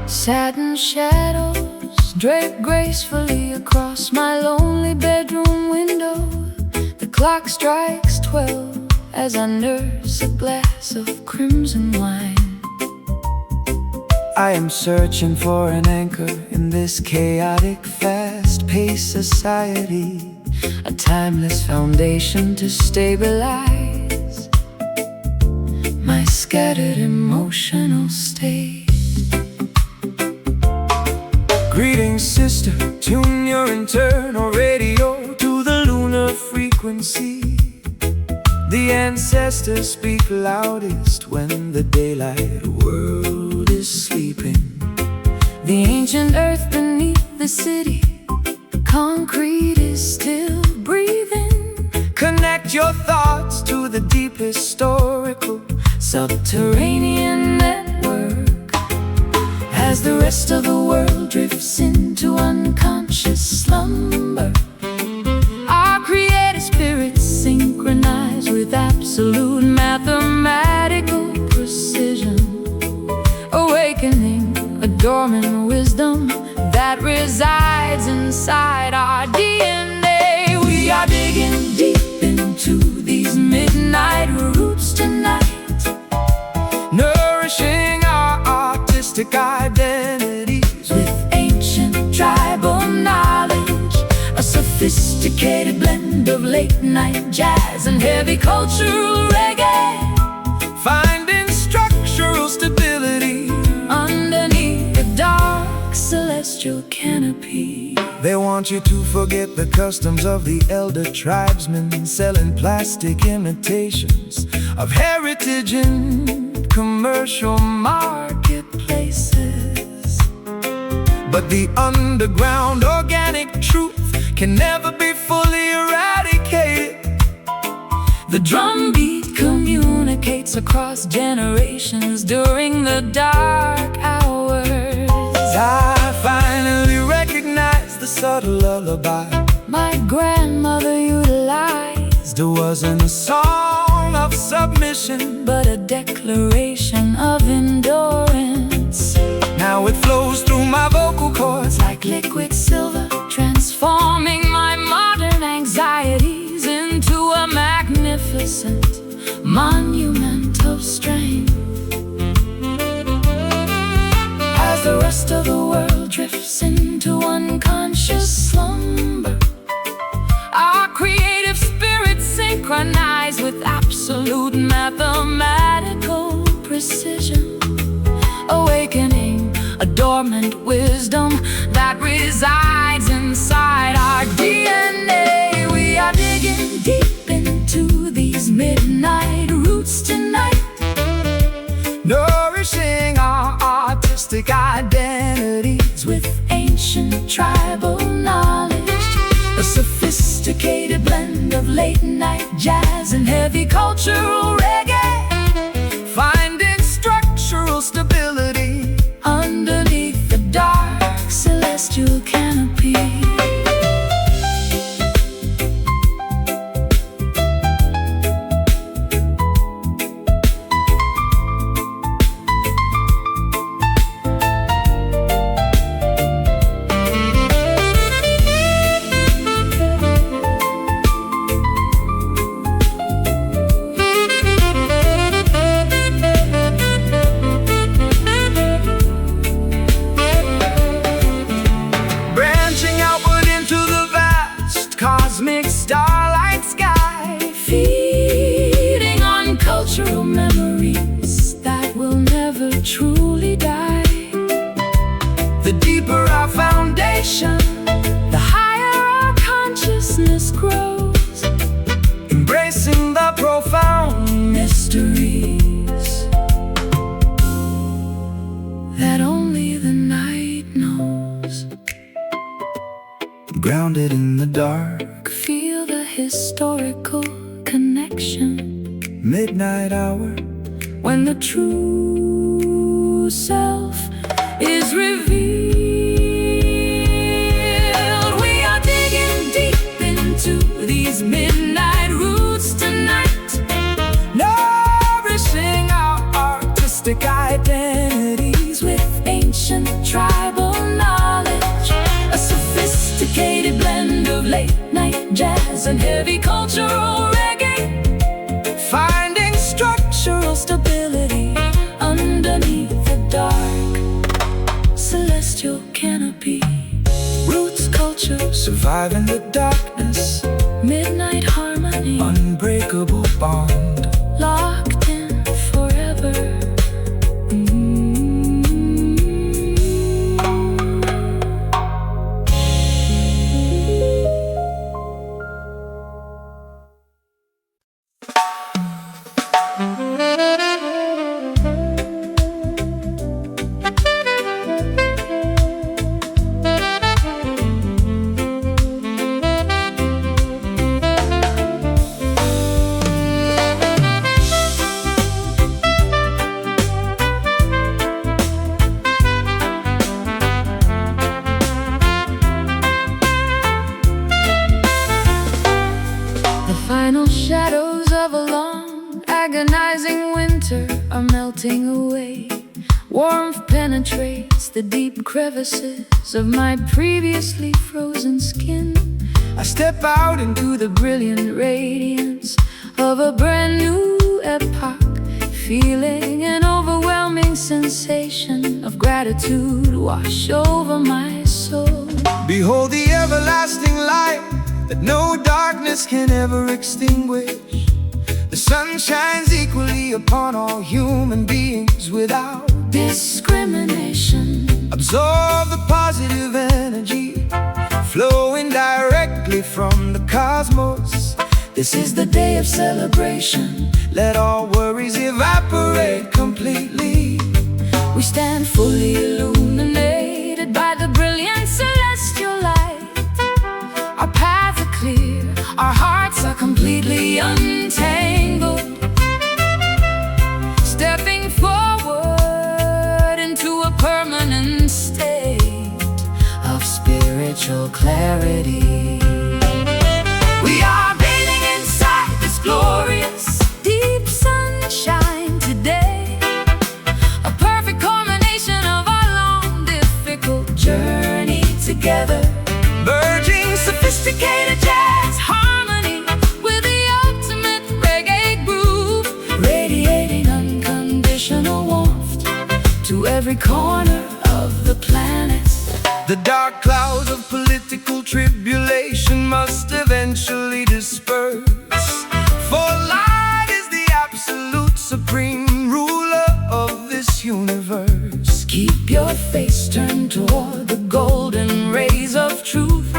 Satin shadows drape gracefully across my lonely bedroom window. The clock strikes 12 as I nurse a glass of crimson wine. I am searching for an anchor in this chaotic, fast-paced society, A timeless foundation to stabilize my scattered emotional state. Greetings, sister, tune your internal radio to the lunar frequency. The ancestors speak loudest when the daylight world is sleeping. The ancient earth beneath the city, concrete is still breathing. Connect your thoughts to the deep historical Subterranean network. As the rest of the world drifts into unconscious slumber, our creative spirits synchronize with absolute mathematical precision, awakening a dormant wisdom that resides inside our DNA. We are digging deep into these midnight roots tonight, nourishing our artistic identities with ancient tribal knowledge, a sophisticated blend of late-night jazz and heavy cultural reggae, finding structural stability underneath the dark celestial canopy. They want you to forget the customs of the elder tribesmen, selling plastic imitations of heritage in commercial marketplaces. But the underground organic truth can never be fully eradicated. The drumbeat communicates across generations during the dark hours. I finally recognize the subtle lullaby My grandmother utilized it wasn't a song of submission, but a declaration of endurance. now it flows through my vocal cords Like liquid silver, transforming my modern anxieties into a magnificent monument of strength. As the rest of the world drifts into unconscious slumber, our creative spirits synchronize with absolute mathematical precision, awakening a dormant wisdom that resides inside our DNA. We are digging deep into these midnight roots tonight, nourishing our artistic identities with ancient tribal knowledge, a sophisticated blend of late-night jazz and heavy cultural reggae, finding structural stability underneath the dark celestial canopy. embracing the profound mysteries that only the night knows. Grounded in the dark, Feel the historical connection. midnight hour, When the true self is revealed, we are digging deep into these midnight roots tonight, nourishing our artistic identities with ancient tribal knowledge, a sophisticated blend of late-night jazz and heavy cultural reggae, finding structural stability underneath the dark celestial canopy. Roots culture, surviving the darkness, midnight harmony, unbreakable bond. locked in forever. The final shadows of a long, agonizing winter are melting away. Warmth penetrates the deep crevices of my previously frozen skin. I step out Into the brilliant radiance of a brand new epoch, feeling an overwhelming sensation of gratitude wash over my soul. behold the everlasting light that no darkness can ever extinguish. The sun shines equally upon all human beings without Discrimination, absorb the positive energy flowing directly from the cosmos. this is the day of celebration. Let all worries evaporate completely. We stand fully illuminated by the brilliant celestial light. Our paths are clear, our hearts are completely untangled. Stepping forward into a permanent state of spiritual clarity. We are bathing inside this glorious, deep sunshine today. A perfect culmination of our long, difficult journey together. Merging Sophisticated jazz harmony with the ultimate reggae groove, radiating unconditional warmth to every corner of the planet. the dark clouds of political tribulation must eventually disperse. For light is the absolute supreme ruler of this universe. Keep your face turned toward the golden rays of truth,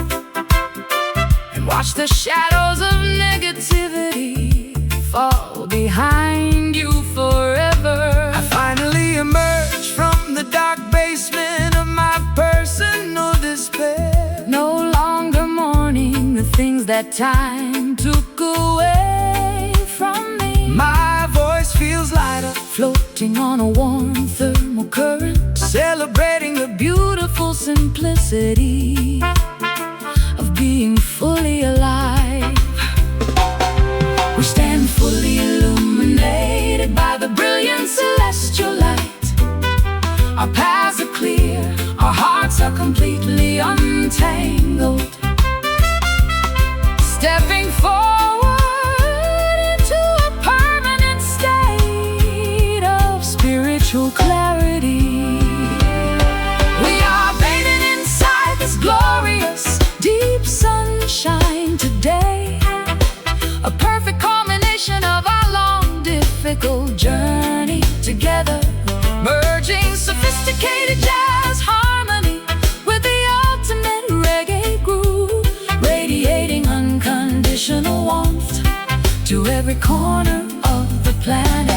and watch the shadows of negativity fall behind you forever. I finally emerge from the dark basement of my personal despair. No longer mourning the things that time took away from me. My voice feels lighter, Floating on a warm thermal current, celebrating the beautiful simplicity of being fully alive. We stand fully illuminated by the brilliant celestial light. Our paths are clear, our hearts are completely untangled. Stepping forward into a permanent state of spiritual clarity. We are bathing inside this glorious, deep sunshine today. A perfect culmination of our long, difficult journey together. Merging sophisticated jazz harmony with the ultimate reggae groove, radiating unconditional warmth to every corner of the planet.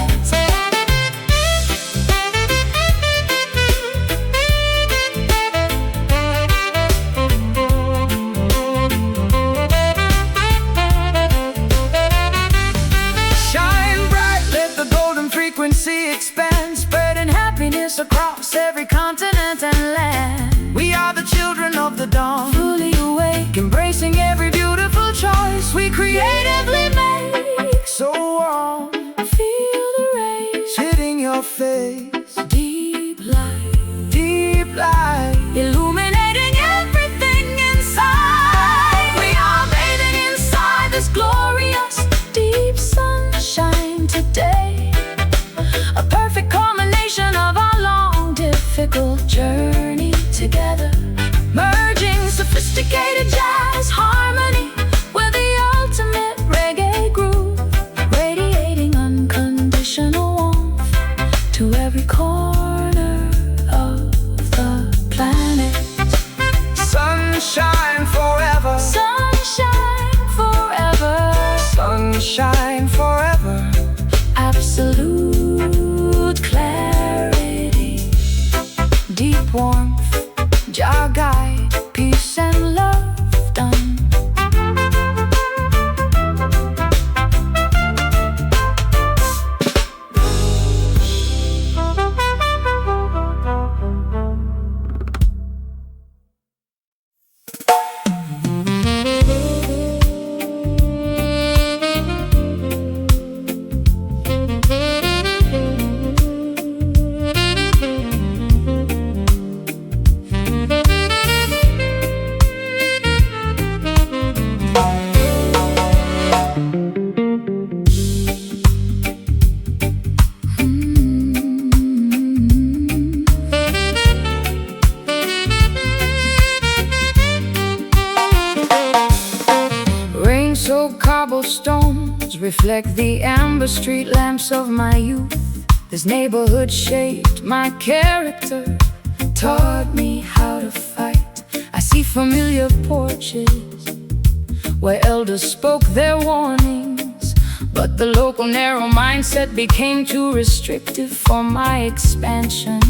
Expand, spreading happiness across every continent and land. We are the children of the dawn, Fully awake, embracing every beautiful choice we creatively make. So warm, feel the rays hitting your face. Deep light, Deep light, illuminating everything inside. We are bathing inside this glorious deep sunshine today. A perfect culmination of our long, difficult journey together. Merging sophisticated jazz harmony with the ultimate reggae groove, radiating unconditional warmth to every corner of the planet. sunshine forever, Sunshine forever, sunshine forever. absolute clarity, deep warmth, Jah guide, peace and love done. Rain-soaked cobblestones reflect the amber street lamps of my youth. This neighborhood shaped my character, taught me how to fight. I see familiar porches where elders spoke their warnings, but the local narrow mindset became too restrictive for my expansion.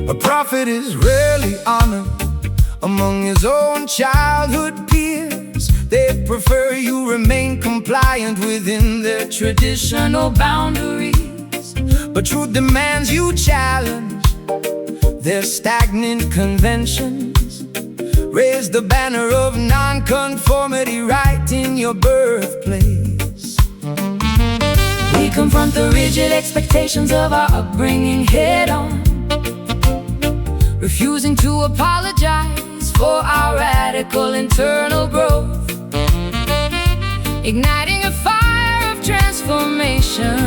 A prophet is rarely honored among his own childhood peers. They prefer you remain compliant within their traditional boundaries. But truth demands you challenge their stagnant conventions. Raise the banner of non-conformity right in your birthplace. We confront the rigid expectations of our upbringing head on, refusing to apologize for our radical internal growth. Igniting a fire of transformation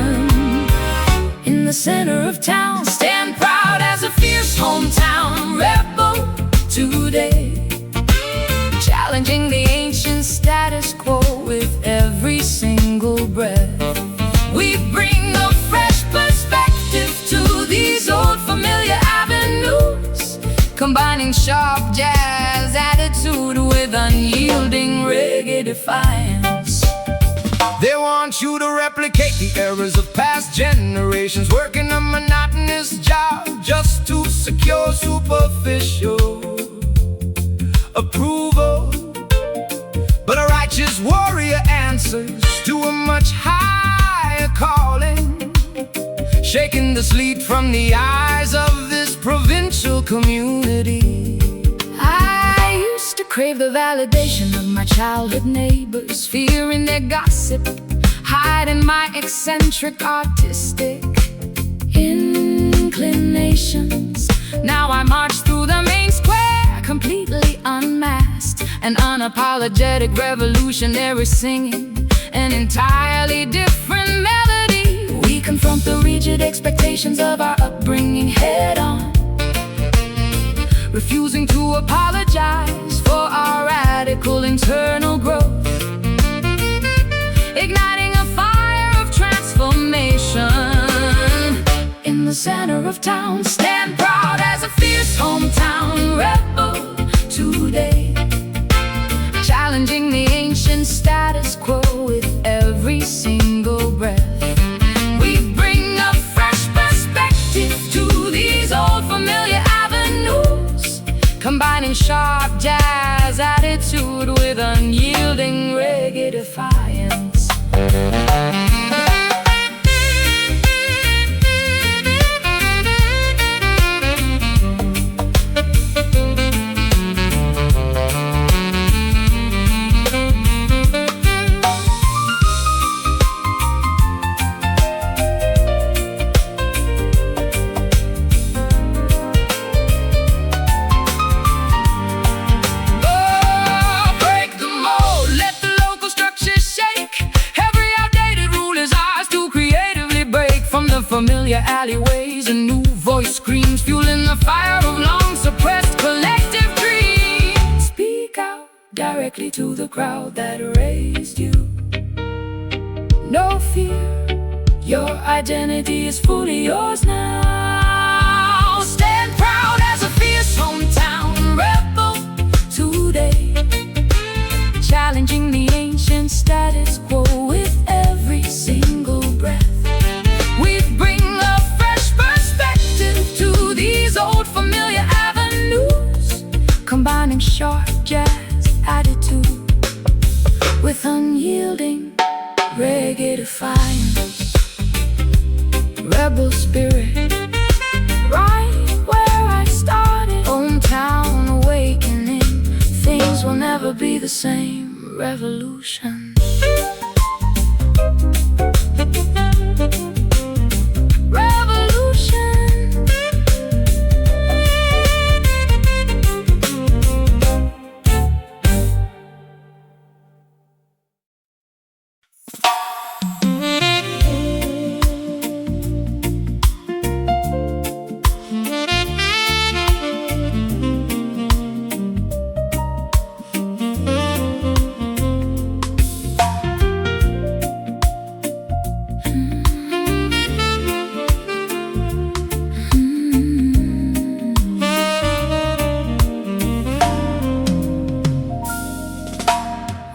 in the center of town. Stand proud as a fierce hometown rebel today, challenging the ancient status quo with every single breath. We bring a fresh perspective to these old familiar avenues, combining sharp jazz attitude with unyielding reggae defiance. They want you to replicate the errors of past generations, working a monotonous job just to secure superficial approval. But a righteous warrior answers to a much higher calling, shaking the sleet from the eyes of this provincial community. I used to crave the validation of my childhood neighbors, fearing their gossip, hiding my eccentric artistic inclinations. Now I march through the main square, completely unmasked, an unapologetic revolutionary, singing an entirely different melody. We confront the rigid expectations of our upbringing head on, refusing to apologize for our radical internal growth. Igniting a fire of transformation in the center of town. Stand proud as a fierce hometown rebel today, challenging the ancient status quo with every familiar alleyways, a new voice screams, fueling the fire of long-suppressed collective dreams. Speak out directly to the crowd that raised you. No fear, your identity is fully yours now. Stand proud as a fierce hometown rebel today, challenging the ancient status quo with every single breath. We bring a fresh perspective to these old familiar avenues, combining sharp jazz attitude with unyielding reggae defiance, rebel spirit. Right where I started, hometown awakening. Things will never be the same. Revolution.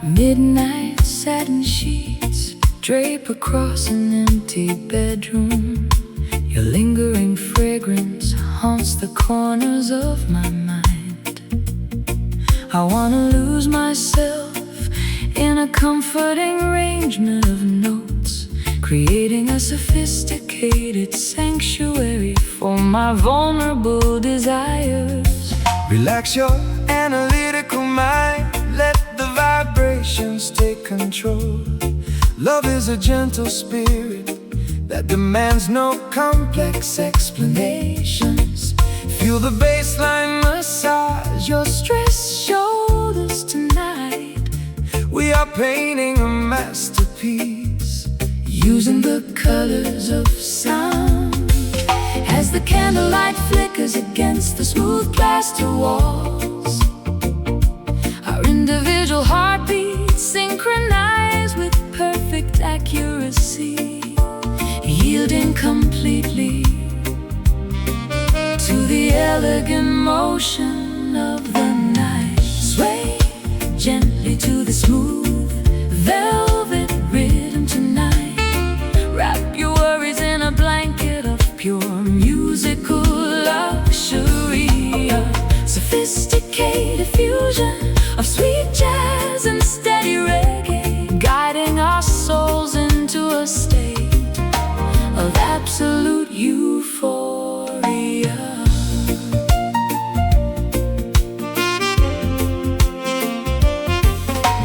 Midnight satin sheets drape across an empty bedroom. Your lingering fragrance haunts the corners of my mind. I wanna lose myself in a comforting arrangement of notes, creating a sophisticated sanctuary for my vulnerable desires. Relax your analytical mind, let the vibrations take control. Love is a gentle spirit that demands no complex explanations. Feel the bassline massage your stressed shoulders tonight. We are painting a masterpiece, using the colors of sound. As the candlelight flickers against the smooth plaster walls, our individual heartbeats synchronize with perfect accuracy, yielding completely to the elegant motion of the night. Sway gently to the smooth velvet rhythm tonight. Wrap your worries in a blanket of pure musical luxury, a sophisticated fusion of sweet jazz and steady reggae, guiding our souls into a state of absolute euphoria.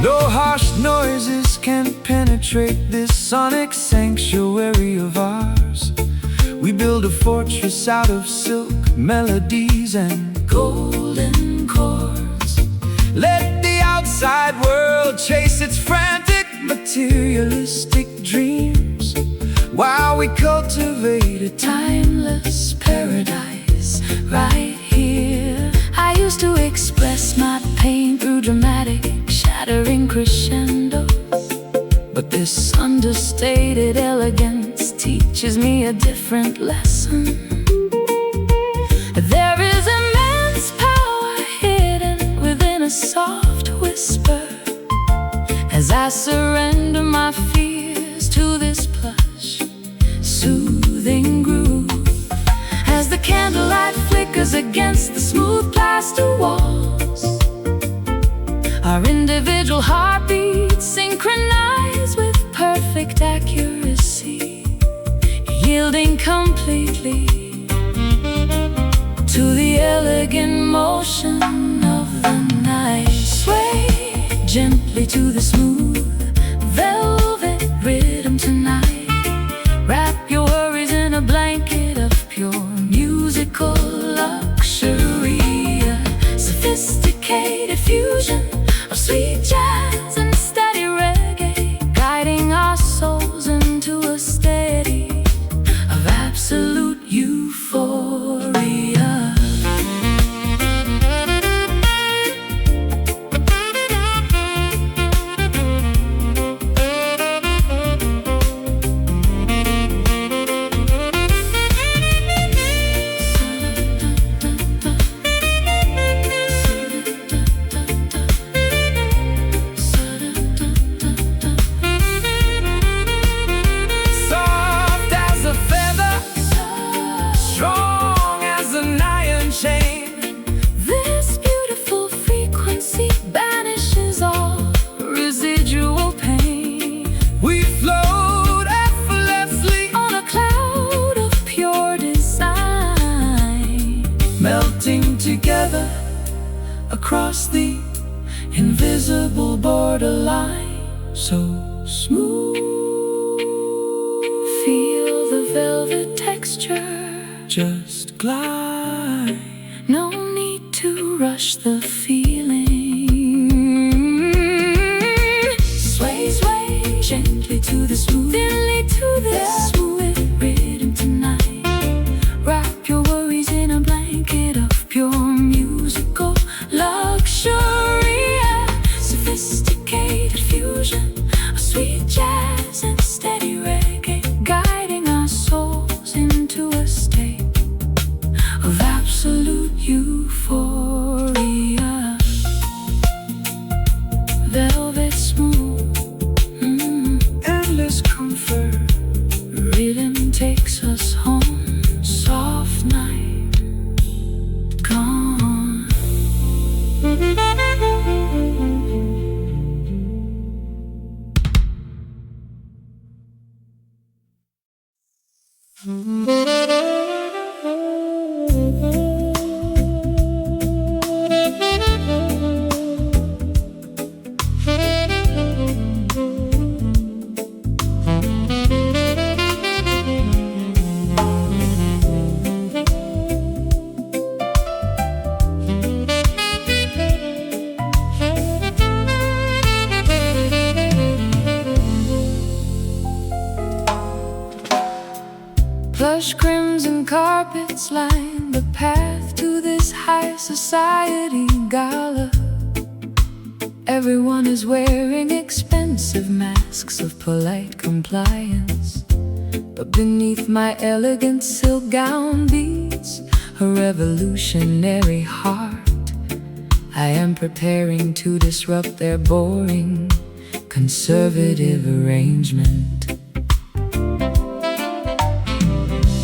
No harsh noises can penetrate this sonic sanctuary of ours. We build a fortress out of silk melodies and golden chords. Let the outside world chase its frantic materialistic dreams, while we cultivate a timeless paradise right here. I used to express my pain through dramatic, shattering crescendos, but this understated elegance teaches me a different lesson. There is immense power hidden within a soft whisper, as I surrender my fears to this plush, soothing groove. As the candlelight flickers against the smooth plaster walls, our individual heartbeats synchronize with perfect accuracy, yielding completely to the elegant motion of the night. Sway gently to the smooth velvet rhythm tonight. Wrap your worries in a blanket of pure musical luxury, a sophisticated fusion of sweet jazz and steady reggae, guiding our souls into a steady of together across the invisible borderline. So smooth, Feel the velvet texture, just glide. no need to rush the feeling. Sway, sway, gently to the smooth, gently to the smooth rhythm tonight. Wrap your worries in a blanket of pure musical luxury, a sophisticated fusion of sweet jazz and steady reggae, guiding our souls into a state of absolute euphoria. Velvet smooth, Endless comfort, rhythm takes us home. Soft night gone. Plush crimson carpets line the path to this high society gala. Everyone is wearing expensive masks of polite compliance, but beneath my elegant silk gown beats a revolutionary heart. I am preparing to disrupt their boring, conservative arrangement.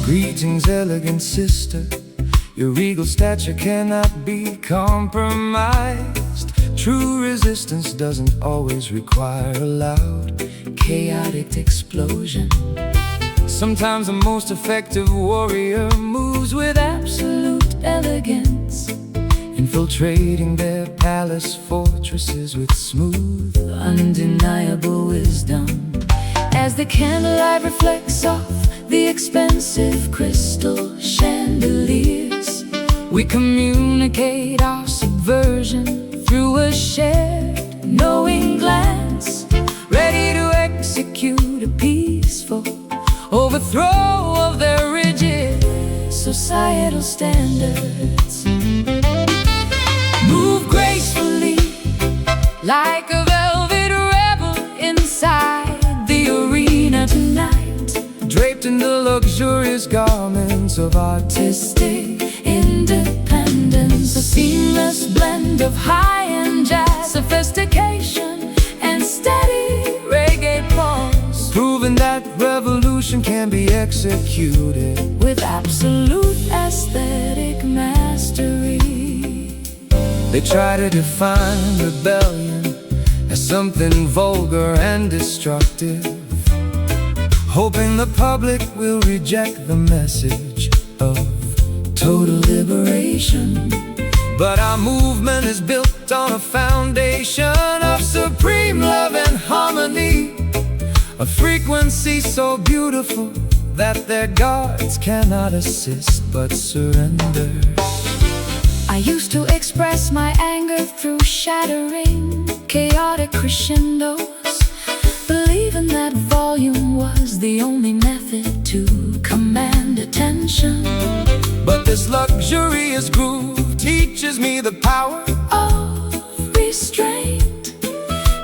Greetings, elegant sister. Your regal stature cannot be compromised. True resistance doesn't always require a loud, Chaotic explosion, sometimes the most effective warrior moves with absolute elegance, infiltrating their palace fortresses with smooth, undeniable wisdom. As the candlelight reflects off the expensive crystal chandeliers, we communicate our subversion through a shared, knowing glance, ready to execute a peaceful overthrow of their rigid societal standards. Move gracefully like a velvet rebel inside the arena tonight, draped in the luxurious garments of artistic independence, a seamless blend of high-end jazz, sophistication, and steady reggae pulse, proving that revolution can be executed with absolute aesthetic mastery. They try to define rebellion as something vulgar and destructive, hoping the public will reject the message of total liberation. But our movement is built on a foundation of supreme love and harmony, a frequency so beautiful that their guards cannot assist but surrender. I used to express my anger through shattering, chaotic crescendos, believing that volume was the only method to command attention. But this luxurious groove teaches me the power of restraint,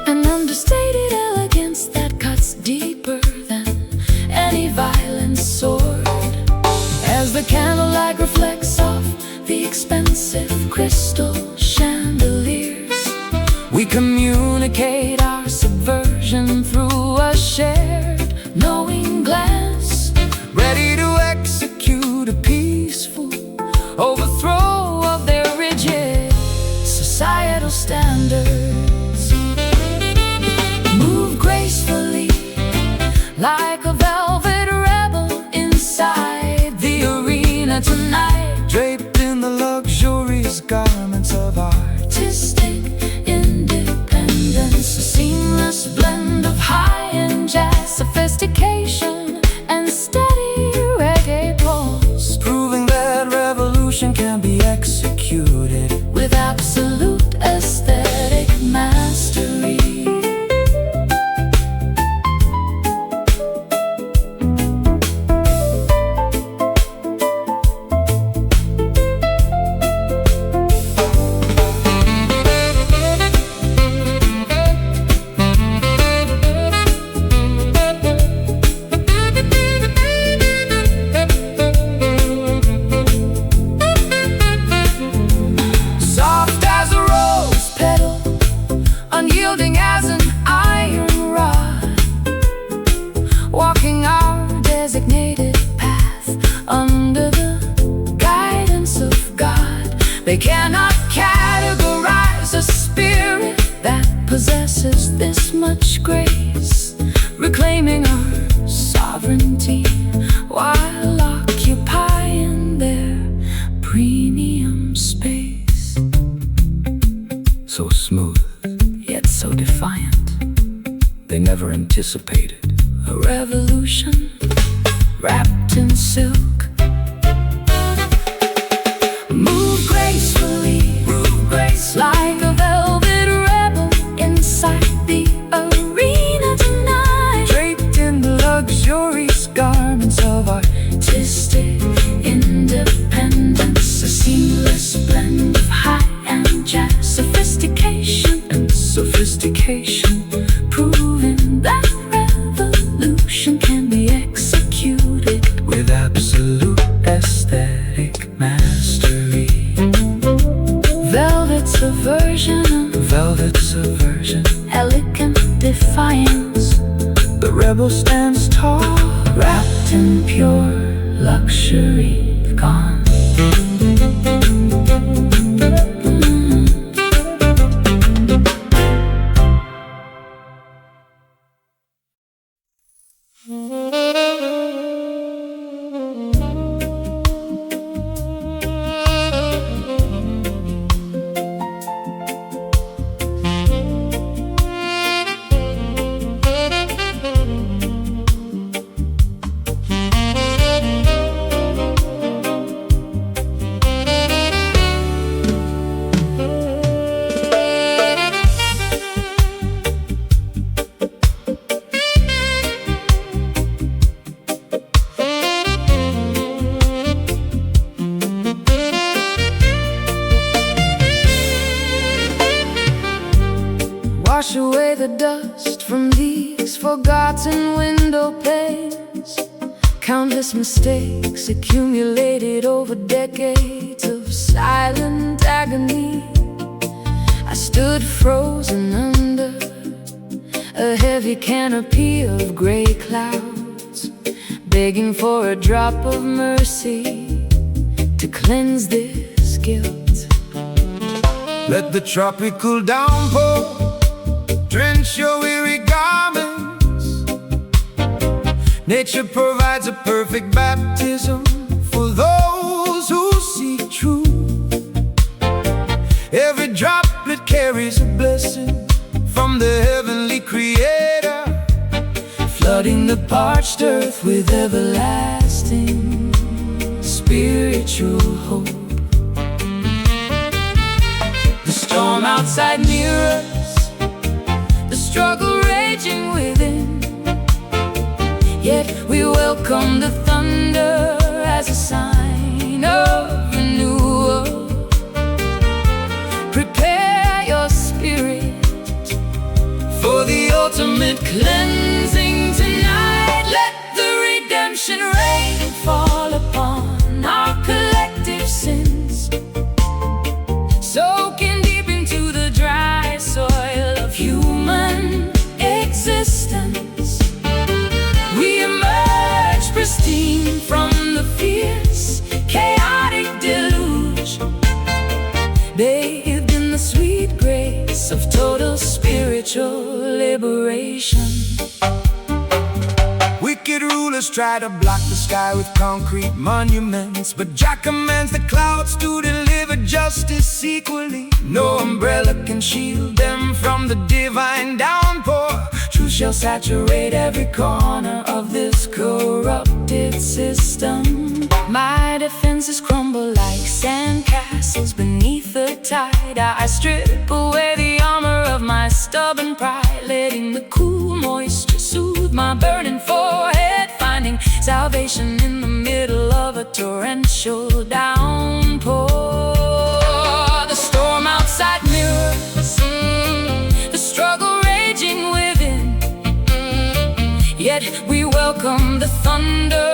an understated elegance that cuts deeper than any violent sword. As the candlelight reflects off the expensive crystal chandeliers, we communicate our subversion through a shared, knowing glance, ready to execute a peaceful overthrow of their rigid societal standards. Move gracefully like a velvet rebel inside the arena tonight, draped in the luxurious designated path under the guidance of God. They cannot categorize a spirit that possesses this much grace, reclaiming our sovereignty while occupying their premium space. So smooth, Yet so defiant, they never anticipated a revolution wrapped in silk. Move gracefully, like a velvet rebel inside the arena tonight, draped in the luxurious garments of artistic independence, a seamless blend of high-end jazz, sophistication, proving that revolution can be executed with absolute aesthetic mastery. Velvet subversion, elegant defiance. The rebel stands tall, Wrapped in pure luxury, gone. Wash away the dust from these forgotten window panes. Countless mistakes accumulated over decades of silent agony. I stood frozen under a heavy canopy of gray clouds, begging for a drop of mercy to cleanse this guilt. let the tropical downpour drench your weary garments. Nature provides a perfect baptism for those who seek truth. Every droplet carries a blessing from the heavenly Creator, flooding the parched earth with everlasting spiritual hope. The storm outside mirrors the struggle raging within, yet we welcome the thunder as a sign of renewal. Prepare your spirit for the ultimate cleansing tonight. Let the redemption rain fall upon our collective sins, soaking deep into the dry soil of human existence. We emerge pristine from the fierce, chaotic deluge, bathed in the sweet grace of total spiritual liberation. Wicked rulers try to block the sky with concrete monuments, but Jah commands the clouds to deliver justice equally. No umbrella can shield them from the divine downpour. Truth shall saturate every corner of this corrupted system. My defenses crumble like sandcastles beneath the tide. I strip away the armor of my stubborn pride, letting the cool moisture soothe my burning forehead, finding salvation in the middle of a torrential downpour. The storm outside mirrors the struggle raging within, yet we welcome the thunder